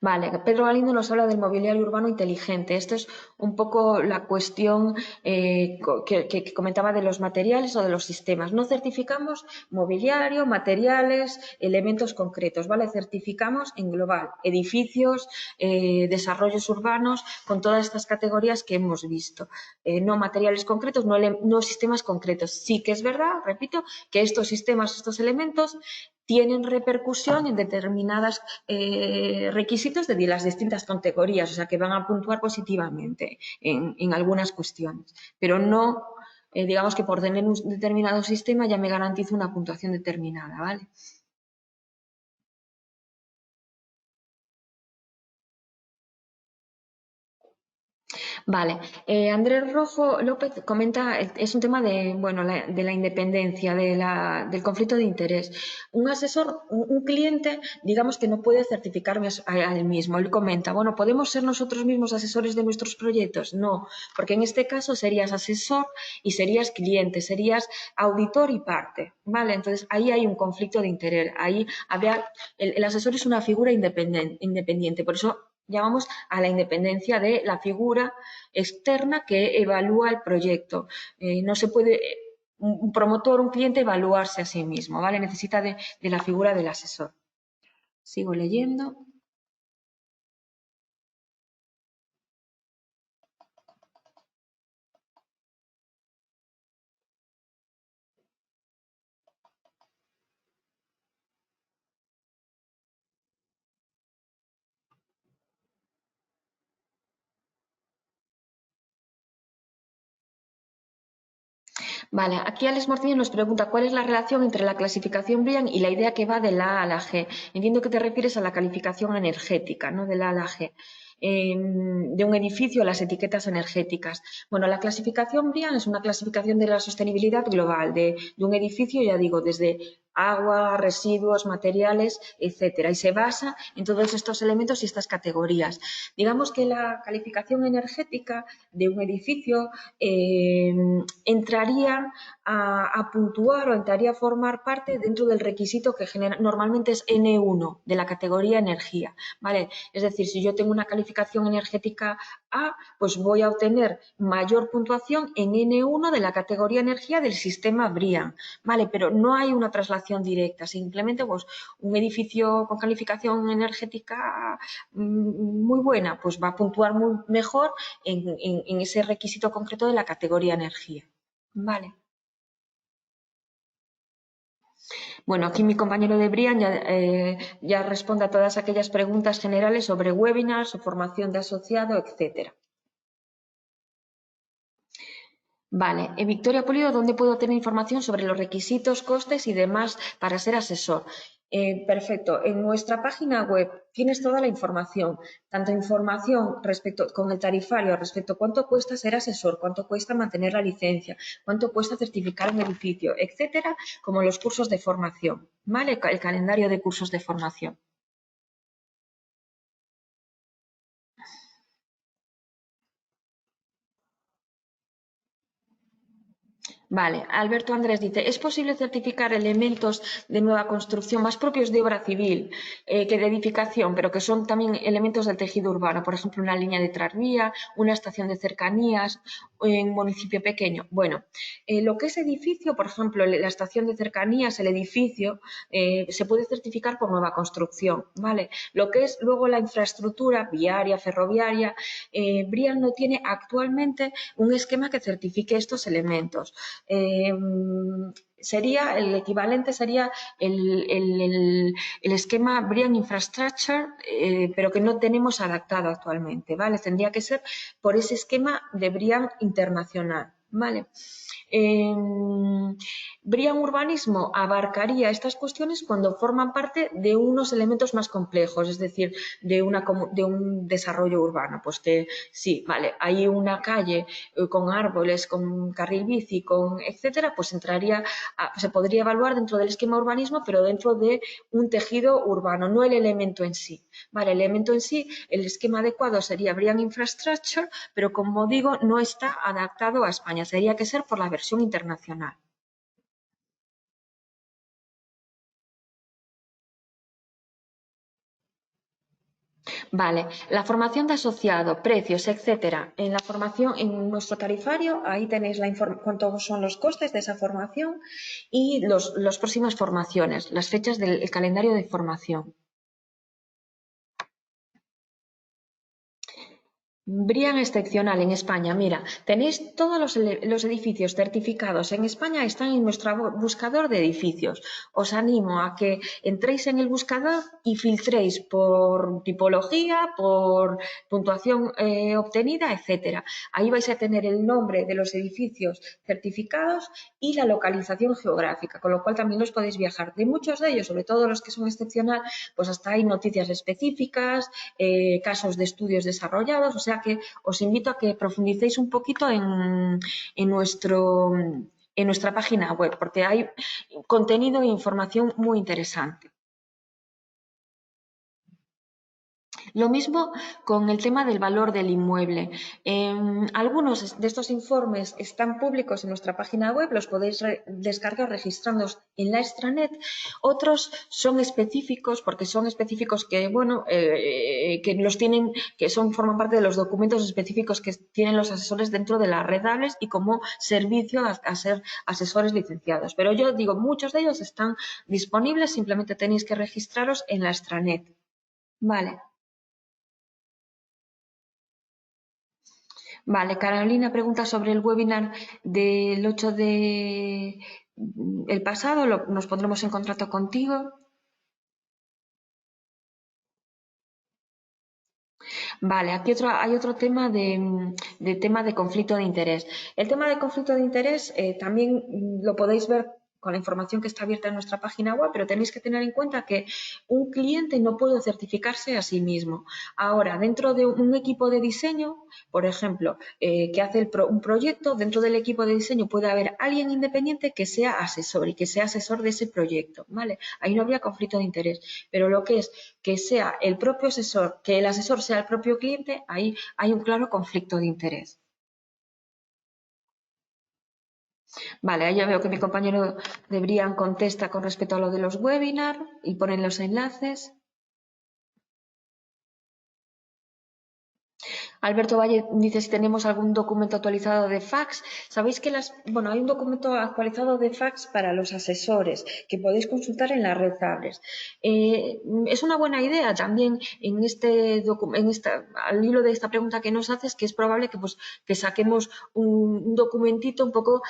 Vale, Pedro Galindo nos habla del mobiliario urbano inteligente. Esto es un poco la cuestión que comentaba de los materiales o de los sistemas. No certificamos mobiliario, materiales, elementos concretos, ¿vale? Certificamos en global, edificios, desarrollos urbanos, con todas estas categorías que hemos visto. No materiales concretos, no sistemas concretos. Sí que es verdad, repito, que estos sistemas, estos elementos tienen repercusión en determinadas requisitos de las distintas categorías, o sea que van a puntuar positivamente en algunas cuestiones, pero no, digamos que por tener un determinado sistema ya me garantizo una puntuación determinada, ¿vale? Vale, Andrés Rojo López comenta, es un tema de, bueno, de la independencia, del conflicto de interés. Un asesor, un cliente, digamos que no puede certificarme a él mismo. Él comenta, bueno, ¿podemos ser nosotros mismos asesores de nuestros proyectos? No, porque en este caso serías asesor y serías cliente, serías auditor y parte, ¿vale? Entonces ahí hay un conflicto de interés, ahí habría, el asesor es una figura independiente, por eso llamamos a la independencia de la figura externa que evalúa el proyecto. No se puede un promotor, un cliente evaluarse a sí mismo, ¿vale? Necesita de la figura del asesor. Sigo leyendo. Vale, aquí Alex Martínez nos pregunta cuál es la relación entre la clasificación BRIAN y la idea que va de la A a la G. Entiendo que te refieres a la calificación energética, ¿no? De la A a la G. De un edificio, las etiquetas energéticas. Bueno, la clasificación BRIAN es una clasificación de la sostenibilidad global de un edificio, ya digo, desde agua, residuos, materiales, etcétera, y se basa en todos estos elementos y estas categorías. Digamos que la calificación energética de un edificio entraría a puntuar o entraría a formar parte dentro del requisito que normalmente es N1 de la categoría energía, ¿vale? Es decir, si yo tengo una calificación energética A, pues voy a obtener mayor puntuación en N1 de la categoría energía del sistema BRIAN, ¿vale? Pero no hay una traslación directa, simplemente pues un edificio con calificación energética muy buena, pues va a puntuar mejor en ese requisito concreto de la categoría energía. Vale. Bueno, aquí mi compañero de Brian ya responde a todas aquellas preguntas generales sobre webinars o formación de asociado, etcétera. Vale, Victoria Pulido, ¿dónde puedo tener información sobre los requisitos, costes y demás para ser asesor? Perfecto. En nuestra página web tienes toda la información, tanto información respecto con el tarifario respecto a cuánto cuesta ser asesor, cuánto cuesta mantener la licencia, cuánto cuesta certificar un edificio, etcétera, como los cursos de formación, ¿vale? El calendario de cursos de formación. Vale, Alberto Andrés dice, ¿es posible certificar elementos de nueva construcción más propios de obra civil que de edificación, pero que son también elementos del tejido urbano? Por ejemplo, una línea de tranvía, una estación de cercanías en un municipio pequeño. Bueno, lo que es edificio, por ejemplo, la estación de cercanías, el edificio, se puede certificar por nueva construcción, ¿vale? Lo que es luego la infraestructura viaria, ferroviaria, BRIAN no tiene actualmente un esquema que certifique estos elementos. Sería el equivalente sería el esquema BRIAN Infrastructure, pero que no tenemos adaptado actualmente, ¿vale? Tendría que ser por ese esquema de BRIAN internacional, ¿vale? BRIAN Urbanismo abarcaría estas cuestiones cuando forman parte de unos elementos más complejos, es decir, de un desarrollo urbano. Pues que sí, vale, hay una calle con árboles, con carril bici, con etcétera, pues se podría evaluar dentro del esquema urbanismo, pero dentro de un tejido urbano, no el elemento en sí. Vale, el elemento en sí, el esquema adecuado sería BRIAN Infrastructure, pero como digo, no está adaptado a España. Tendría que ser por la versión internacional. Vale, la formación de asociado, precios, etcétera. En la formación, en nuestro tarifario, ahí tenéis cuántos son los costes de esa formación y las próximas formaciones, las fechas del calendario de formación. BRIAN excepcional en España. Mira, tenéis todos los edificios certificados en España, están en nuestro buscador de edificios. Os animo a que entréis en el buscador y filtréis por tipología, por puntuación obtenida, etcétera. Ahí vais a tener el nombre de los edificios certificados y la localización geográfica, con lo cual también los podéis viajar. De muchos de ellos, sobre todo los que son excepcional, pues hasta hay noticias específicas, casos de estudios desarrollados, o sea que os invito a que profundicéis un poquito en nuestra página web, porque hay contenido e información muy interesante. Lo mismo con el tema del valor del inmueble. Algunos de estos informes están públicos en nuestra página web, los podéis descargar registrándoos en la extranet. Otros son específicos, porque son específicos que, bueno, que los tienen, forman parte de los documentos específicos que tienen los asesores dentro de la red ABLES y como servicio a ser asesores licenciados. Pero yo digo, muchos de ellos están disponibles, simplemente tenéis que registraros en la extranet. Vale. Vale, Carolina pregunta sobre el webinar del 8 de el pasado, nos pondremos en contacto contigo. Vale, aquí hay otro tema de conflicto de interés. El tema de conflicto de interés también lo podéis ver con la información que está abierta en nuestra página web, pero tenéis que tener en cuenta que un cliente no puede certificarse a sí mismo. Ahora, dentro de un equipo de diseño, por ejemplo, que hace un proyecto, dentro del equipo de diseño puede haber alguien independiente que sea asesor y que sea asesor de ese proyecto, ¿vale? Ahí no habría conflicto de interés, pero lo que es que sea el propio asesor, que el asesor sea el propio cliente, ahí hay un claro conflicto de interés. Vale, ahí ya veo que mi compañero de Brian contesta con respecto a lo de los webinars y ponen los enlaces. Alberto Valle dice si tenemos algún documento actualizado de fax. Sabéis que hay un documento actualizado de fax para los asesores que podéis consultar en la red Tables. Es una buena idea también al hilo de esta pregunta que nos haces, que es probable que saquemos un documentito un poco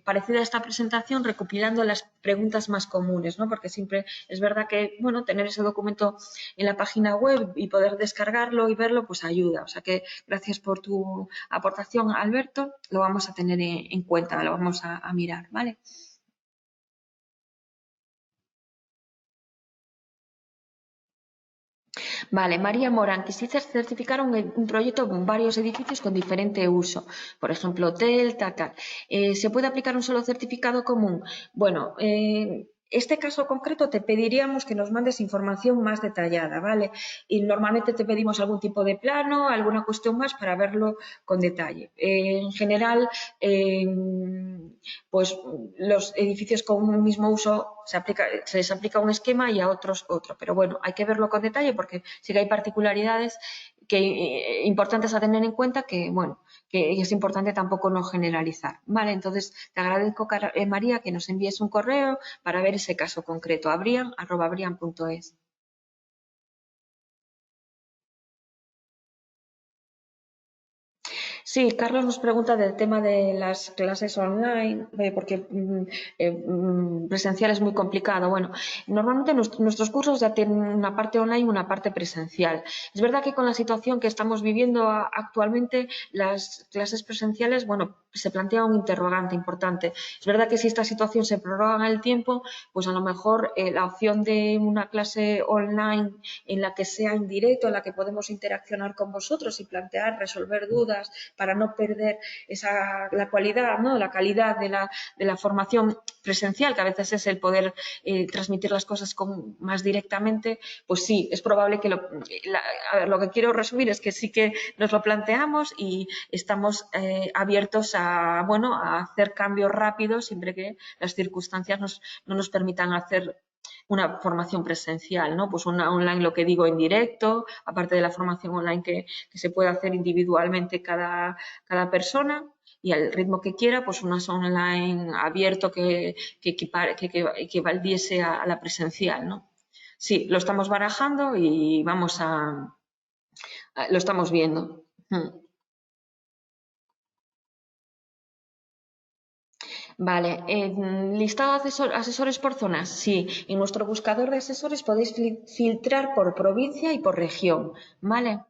parecido a esta presentación, recopilando las preguntas más comunes, ¿no? Porque siempre es verdad que, bueno, tener ese documento en la página web y poder descargarlo y verlo, pues ayuda. O sea que gracias por tu aportación, Alberto. Lo vamos a tener en cuenta, lo vamos a mirar, ¿vale? Vale, María Morán, quisiste certificar un proyecto con varios edificios con diferente uso, por ejemplo, hotel, tal, tal. ¿Se puede aplicar un solo certificado común? Bueno, este caso concreto te pediríamos que nos mandes información más detallada, ¿vale? Y normalmente te pedimos algún tipo de plano, alguna cuestión más para verlo con detalle. En general, pues los edificios con un mismo uso se les aplica un esquema y a otros otro. Pero bueno, hay que verlo con detalle porque sí que hay particularidades importantes a tener en cuenta que, bueno, que es importante tampoco no generalizar. Vale, entonces te agradezco, María, que nos envíes un correo para ver ese caso concreto a brian@brian.es. Sí, Carlos nos pregunta del tema de las clases online, porque presencial es muy complicado. Bueno, normalmente nuestros cursos ya tienen una parte online y una parte presencial. Es verdad que con la situación que estamos viviendo actualmente, las clases presenciales, bueno, se plantea un interrogante importante. Es verdad que si esta situación se prorroga en el tiempo, pues a lo mejor la opción de una clase online en la que sea en directo, en la que podemos interaccionar con vosotros y plantear, resolver dudas, para no perder la cualidad, ¿no? La calidad de la formación presencial, que a veces es el poder transmitir las cosas más directamente, pues sí, es probable que a ver, lo que quiero resumir es que sí que nos lo planteamos y estamos abiertos bueno, a hacer cambios rápidos siempre que las circunstancias no nos permitan hacer una formación presencial, ¿no? Pues una online, lo que digo, en directo, aparte de la formación online que se puede hacer individualmente cada persona y al ritmo que quiera, pues unas online abierto que equivaliese a la presencial, ¿no? Sí, lo estamos barajando y lo estamos viendo. Vale, listado de asesores por zonas. Sí, en nuestro buscador de asesores podéis filtrar por provincia y por región, ¿vale?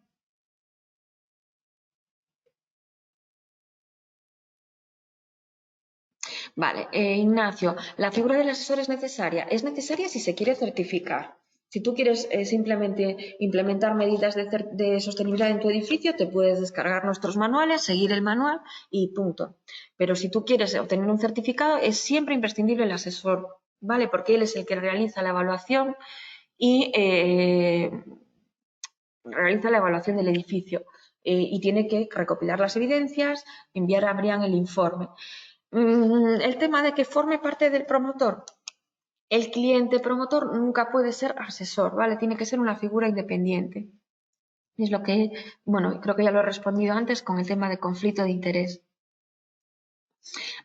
Vale, Ignacio, la figura del asesor es necesaria. Es necesaria si se quiere certificar. Si tú quieres simplemente implementar medidas de sostenibilidad en tu edificio, te puedes descargar nuestros manuales, seguir el manual y punto. Pero si tú quieres obtener un certificado, es siempre imprescindible el asesor, ¿vale? Porque él es el que realiza la evaluación y realiza la evaluación del edificio y tiene que recopilar las evidencias, enviar a Brian el informe. El tema de que forme parte del promotor. El cliente promotor nunca puede ser asesor, ¿vale? Tiene que ser una figura independiente. Es lo que, bueno, creo que ya lo he respondido antes con el tema de conflicto de interés.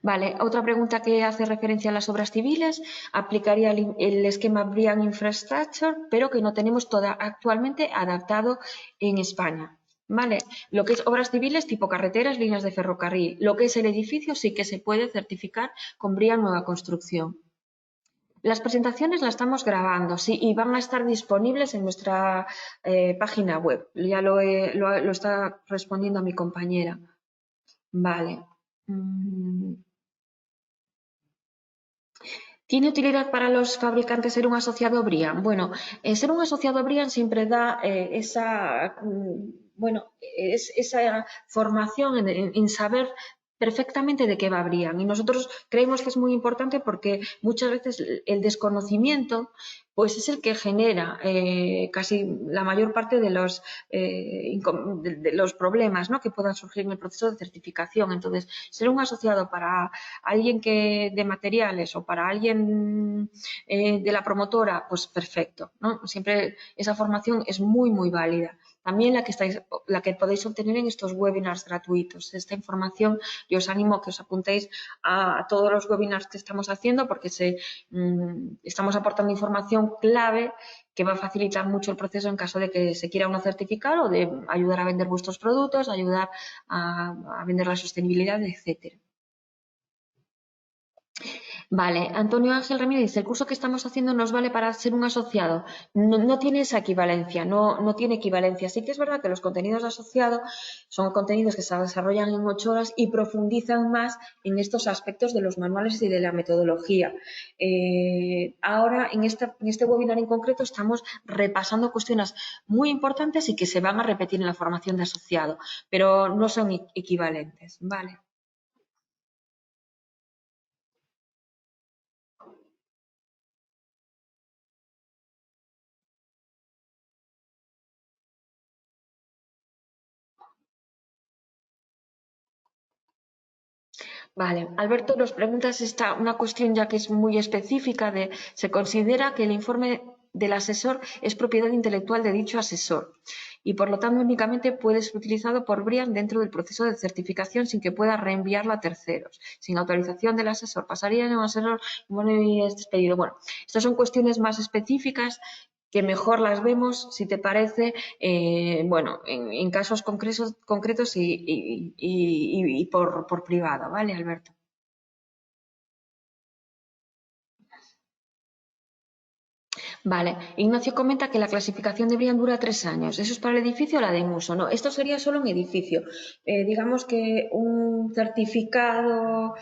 Vale, otra pregunta que hace referencia a las obras civiles, aplicaría el esquema Brian Infrastructure, pero que no tenemos actualmente adaptado en España. Vale, lo que es obras civiles tipo carreteras, líneas de ferrocarril, lo que es el edificio sí que se puede certificar con Brian Nueva Construcción. Las presentaciones las estamos grabando, sí, y van a estar disponibles en nuestra página web. Ya lo está respondiendo a mi compañera. Vale. ¿Tiene utilidad para los fabricantes ser un asociado Brian? Bueno, ser un asociado Brian siempre da esa formación en saber perfectamente de qué va Brian. Y nosotros creemos que es muy importante porque muchas veces el desconocimiento pues es el que genera casi la mayor parte de los problemas, ¿no?, que puedan surgir en el proceso de certificación. Entonces, ser un asociado para alguien de materiales o para alguien de la promotora, pues perfecto, ¿no? Siempre esa formación es muy, muy válida. También la que podéis obtener en estos webinars gratuitos. Esta información, yo os animo a que os apuntéis a todos los webinars que estamos haciendo porque estamos aportando información clave que va a facilitar mucho el proceso en caso de que se quiera uno certificar o de ayudar a vender vuestros productos, ayudar a vender la sostenibilidad, etcétera. Vale, Antonio Ángel Ramírez dice, el curso que estamos haciendo nos vale para ser un asociado. No, no tiene esa equivalencia, no tiene equivalencia. Sí que es verdad que los contenidos de asociado son contenidos que se desarrollan en 8 horas y profundizan más en estos aspectos de los manuales y de la metodología. Ahora, en este webinar en concreto, estamos repasando cuestiones muy importantes y que se van a repetir en la formación de asociado, pero no son equivalentes. Vale. Vale, Alberto nos preguntas una cuestión ya que es muy específica de, ¿se considera que el informe del asesor es propiedad intelectual de dicho asesor y por lo tanto únicamente puede ser utilizado por Brian dentro del proceso de certificación sin que pueda reenviarlo a terceros? Sin autorización del asesor, pasaría en un asesor y es despedido. Bueno, estas son cuestiones más específicas que mejor las vemos, si te parece, bueno, en casos concretos y por privado, ¿vale, Alberto? Vale, Ignacio comenta que la clasificación de Brian dura 3 años. ¿Eso es para el edificio o la de en uso? No, esto sería solo en edificio. Digamos que un certificado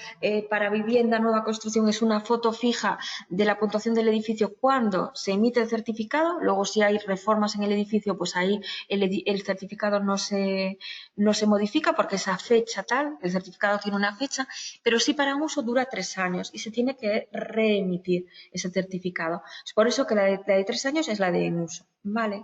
para vivienda, nueva construcción, es una foto fija de la puntuación del edificio cuando se emite el certificado. Luego, si hay reformas en el edificio, pues ahí el certificado no se modifica porque esa fecha tal, el certificado tiene una fecha, pero sí para un uso dura 3 años y se tiene que reemitir ese certificado. Es por eso que la de 3 años es la de en uso. Vale.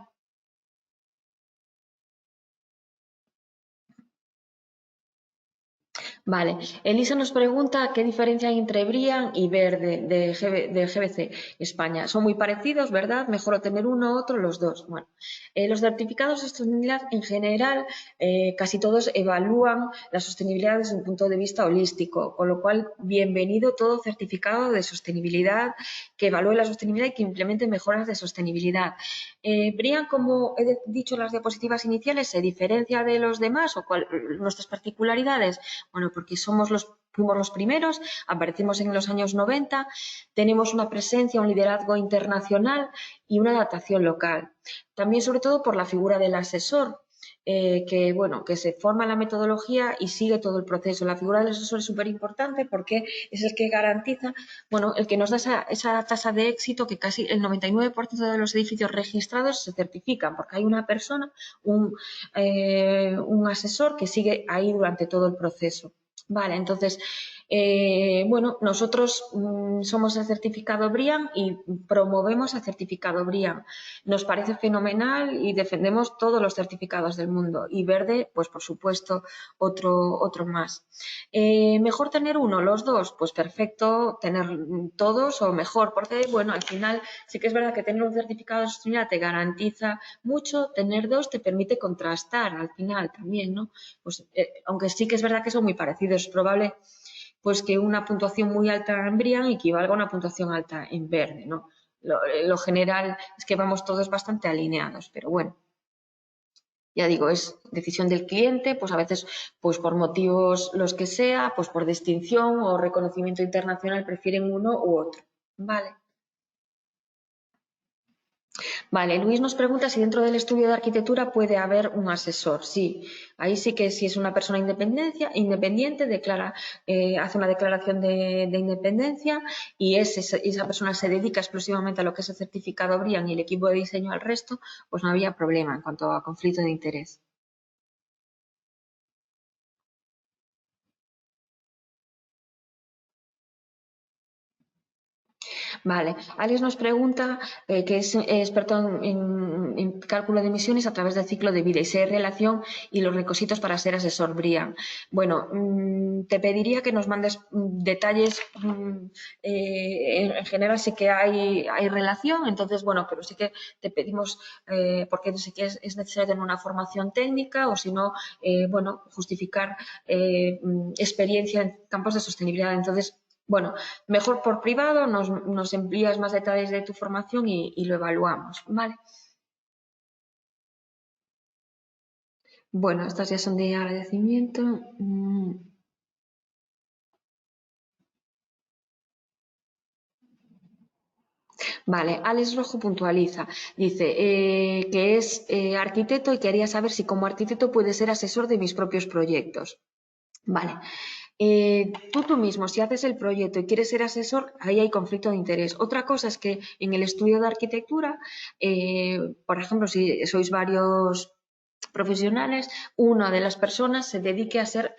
Vale, Elisa nos pregunta qué diferencia hay entre Brian y Verde de GBC España. Son muy parecidos, ¿verdad? Mejor tener uno, otro, los dos. Bueno, los certificados de sostenibilidad en general, casi todos evalúan la sostenibilidad desde un punto de vista holístico, con lo cual, bienvenido todo certificado de sostenibilidad que evalúe la sostenibilidad y que implemente mejoras de sostenibilidad. Brian, como he dicho en las diapositivas iniciales, se diferencia de los demás o nuestras particularidades. Bueno, porque fuimos los primeros, aparecimos en los años 90, tenemos una presencia, un liderazgo internacional y una adaptación local. También, sobre todo, por la figura del asesor, que se forma en la metodología y sigue todo el proceso. La figura del asesor es súper importante porque es el que garantiza, bueno, el que nos da esa tasa de éxito que casi el 99% de los edificios registrados se certifican, porque hay una persona, un asesor que sigue ahí durante todo el proceso. Vale, entonces, bueno, nosotros somos el certificado BRIAM y promovemos el certificado BRIAM. Nos parece fenomenal y defendemos todos los certificados del mundo. Y verde, pues por supuesto, otro más. ¿Mejor tener uno, los dos? Pues perfecto, tener todos o mejor, porque bueno, al final sí que es verdad que tener un certificado de sostenibilidad te garantiza mucho, tener dos te permite contrastar al final también, ¿no? Pues aunque sí que es verdad que son muy parecidos, es probable pues que una puntuación muy alta en Brian equivalga a una puntuación alta en verde, ¿no? Lo general es que vamos todos bastante alineados, pero bueno, ya digo, es decisión del cliente, pues a veces, pues por motivos los que sea, pues por distinción o reconocimiento internacional prefieren uno u otro. Vale. Vale, Luis nos pregunta si dentro del estudio de arquitectura puede haber un asesor. Sí, ahí sí que si es una persona independiente, hace una declaración de independencia y esa persona se dedica exclusivamente a lo que es el certificado BRIAN y el equipo de diseño al resto, pues no había problema en cuanto a conflicto de interés. Vale, Alex nos pregunta, que es experto en cálculo de emisiones a través del ciclo de vida y si hay relación y los requisitos para ser asesor BRIAM. Bueno, te pediría que nos mandes detalles. En general sí que hay relación, entonces, bueno, pero sí que te pedimos, porque sí que es necesario tener una formación técnica o si no, bueno, justificar experiencia en campos de sostenibilidad. Entonces, bueno, mejor por privado, nos envías más detalles de tu formación y lo evaluamos, ¿vale? Bueno, estas ya son de agradecimiento. Vale, Alex Rojo puntualiza, dice que es arquitecto y quería saber si como arquitecto puede ser asesor de mis propios proyectos. Vale, tú mismo, si haces el proyecto y quieres ser asesor, ahí hay conflicto de interés. Otra cosa es que en el estudio de arquitectura, por ejemplo, si sois varios profesionales, una de las personas se dedique a ser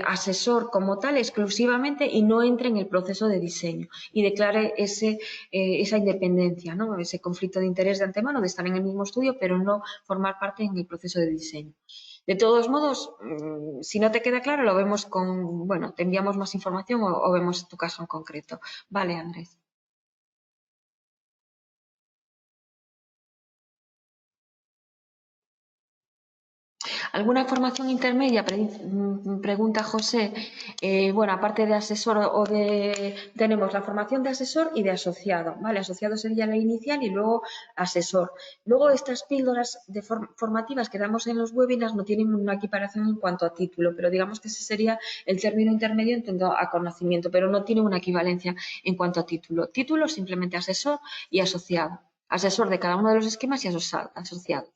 asesor como tal exclusivamente y no entre en el proceso de diseño y declare esa independencia, ¿no? Ese conflicto de interés de antemano de estar en el mismo estudio pero no formar parte en el proceso de diseño. De todos modos, si no te queda claro, lo vemos bueno, te enviamos más información o vemos tu caso en concreto. Vale, Andrés. ¿Alguna formación intermedia? Pregunta José. Bueno, aparte de asesor tenemos la formación de asesor y de asociado, ¿vale? Asociado sería la inicial y luego asesor. Luego estas píldoras formativas que damos en los webinars no tienen una equiparación en cuanto a título, pero digamos que ese sería el término intermedio en cuanto a conocimiento, pero no tiene una equivalencia en cuanto a título. Título simplemente asesor y asociado. Asesor de cada uno de los esquemas y asociado.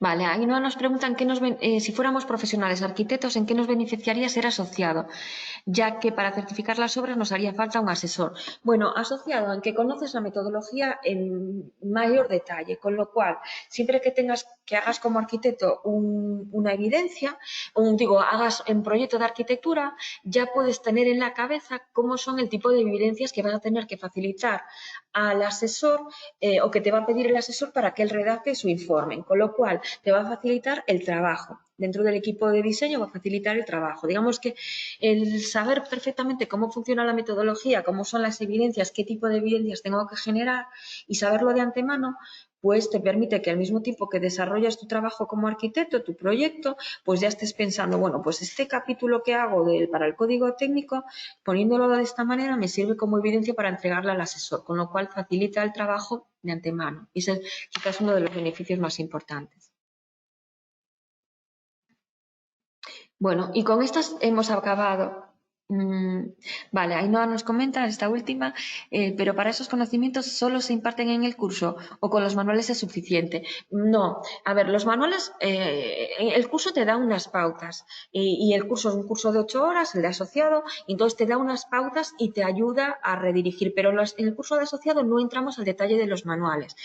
Vale, ahí no nos preguntan si fuéramos profesionales arquitectos, ¿en qué nos beneficiaría ser asociado? Ya que para certificar las obras nos haría falta un asesor. Bueno, asociado en que conoces la metodología en mayor detalle, con lo cual, siempre que hagas como arquitecto una evidencia, hagas un proyecto de arquitectura, ya puedes tener en la cabeza cómo son el tipo de evidencias que vas a tener que facilitar al asesor o que te va a pedir el asesor para que él redacte su informe, con lo cual te va a facilitar el trabajo. Dentro del equipo de diseño va a facilitar el trabajo. Digamos que el saber perfectamente cómo funciona la metodología, cómo son las evidencias, qué tipo de evidencias tengo que generar y saberlo de antemano, pues te permite que al mismo tiempo que desarrollas tu trabajo como arquitecto, tu proyecto, pues ya estés pensando, bueno, pues este capítulo que hago para el código técnico, poniéndolo de esta manera, me sirve como evidencia para entregarle al asesor, con lo cual facilita el trabajo de antemano. Y ese es quizás uno de los beneficios más importantes. Bueno, y con estas hemos acabado. Vale, Ainhoa nos comenta esta última, pero para esos conocimientos solo se imparten en el curso o con los manuales es suficiente. No, a ver, los manuales, el curso te da unas pautas y el curso es un curso de 8 horas, el de asociado, y entonces te da unas pautas y te ayuda a redirigir, pero en el curso de asociado no entramos al detalle de los manuales.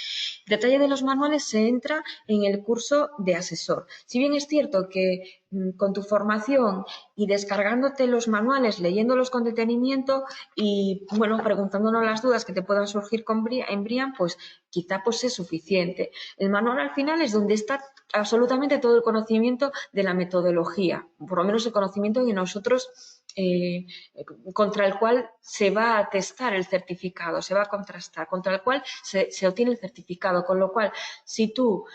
El detalle de los manuales se entra en el curso de asesor. Si bien es cierto que con tu formación y descargándote los manuales, leyéndolos con detenimiento y, bueno, preguntándonos las dudas que te puedan surgir en Brian, pues quizá pues es suficiente. El manual al final es donde está absolutamente todo el conocimiento de la metodología, por lo menos el conocimiento que nosotros contra el cual se va a testar el certificado, se va a contrastar, contra el cual se obtiene el certificado, con lo cual si tú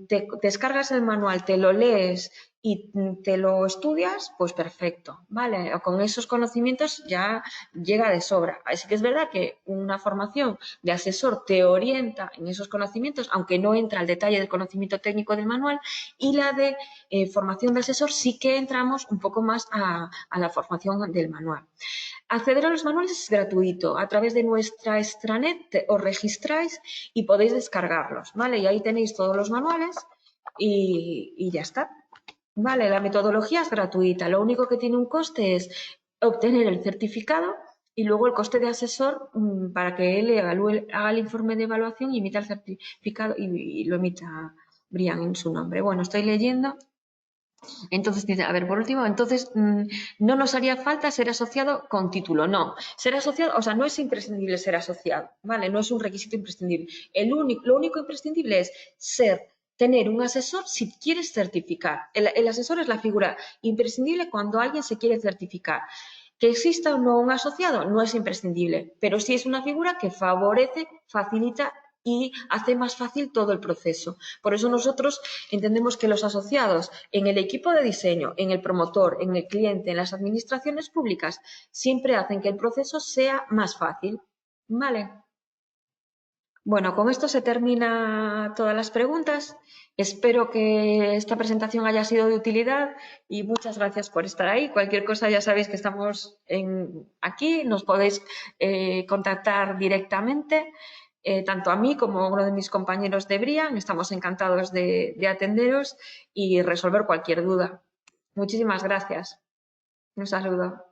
te descargas el manual, te lo lees y te lo estudias, pues perfecto, ¿vale? Con esos conocimientos ya llega de sobra. Así que es verdad que una formación de asesor te orienta en esos conocimientos, aunque no entra al detalle del conocimiento técnico del manual, y la de formación de asesor sí que entramos un poco más a la formación del manual. Acceder a los manuales es gratuito. A través de nuestra extranet os registráis y podéis descargarlos, ¿vale? Y ahí tenéis todos los manuales y ya está. Vale, la metodología es gratuita. Lo único que tiene un coste es obtener el certificado y luego el coste de asesor para que él haga el informe de evaluación y emita el certificado y lo emita Brian en su nombre. Bueno, estoy leyendo. Entonces dice, a ver, por último, entonces no nos haría falta ser asociado con título, no. Ser asociado, o sea, no es imprescindible ser asociado, ¿vale? No es un requisito imprescindible. Lo único imprescindible es tener un asesor si quieres certificar. El asesor es la figura imprescindible cuando alguien se quiere certificar. Que exista o no un asociado no es imprescindible, pero sí es una figura que favorece, facilita y hace más fácil todo el proceso. Por eso nosotros entendemos que los asociados en el equipo de diseño, en el promotor, en el cliente, en las administraciones públicas, siempre hacen que el proceso sea más fácil. ¿Vale? Bueno, con esto se termina todas las preguntas. Espero que esta presentación haya sido de utilidad y muchas gracias por estar ahí. Cualquier cosa ya sabéis que estamos aquí, nos podéis contactar directamente, tanto a mí como a uno de mis compañeros de Brian. Estamos encantados de atenderos y resolver cualquier duda. Muchísimas gracias. Un saludo.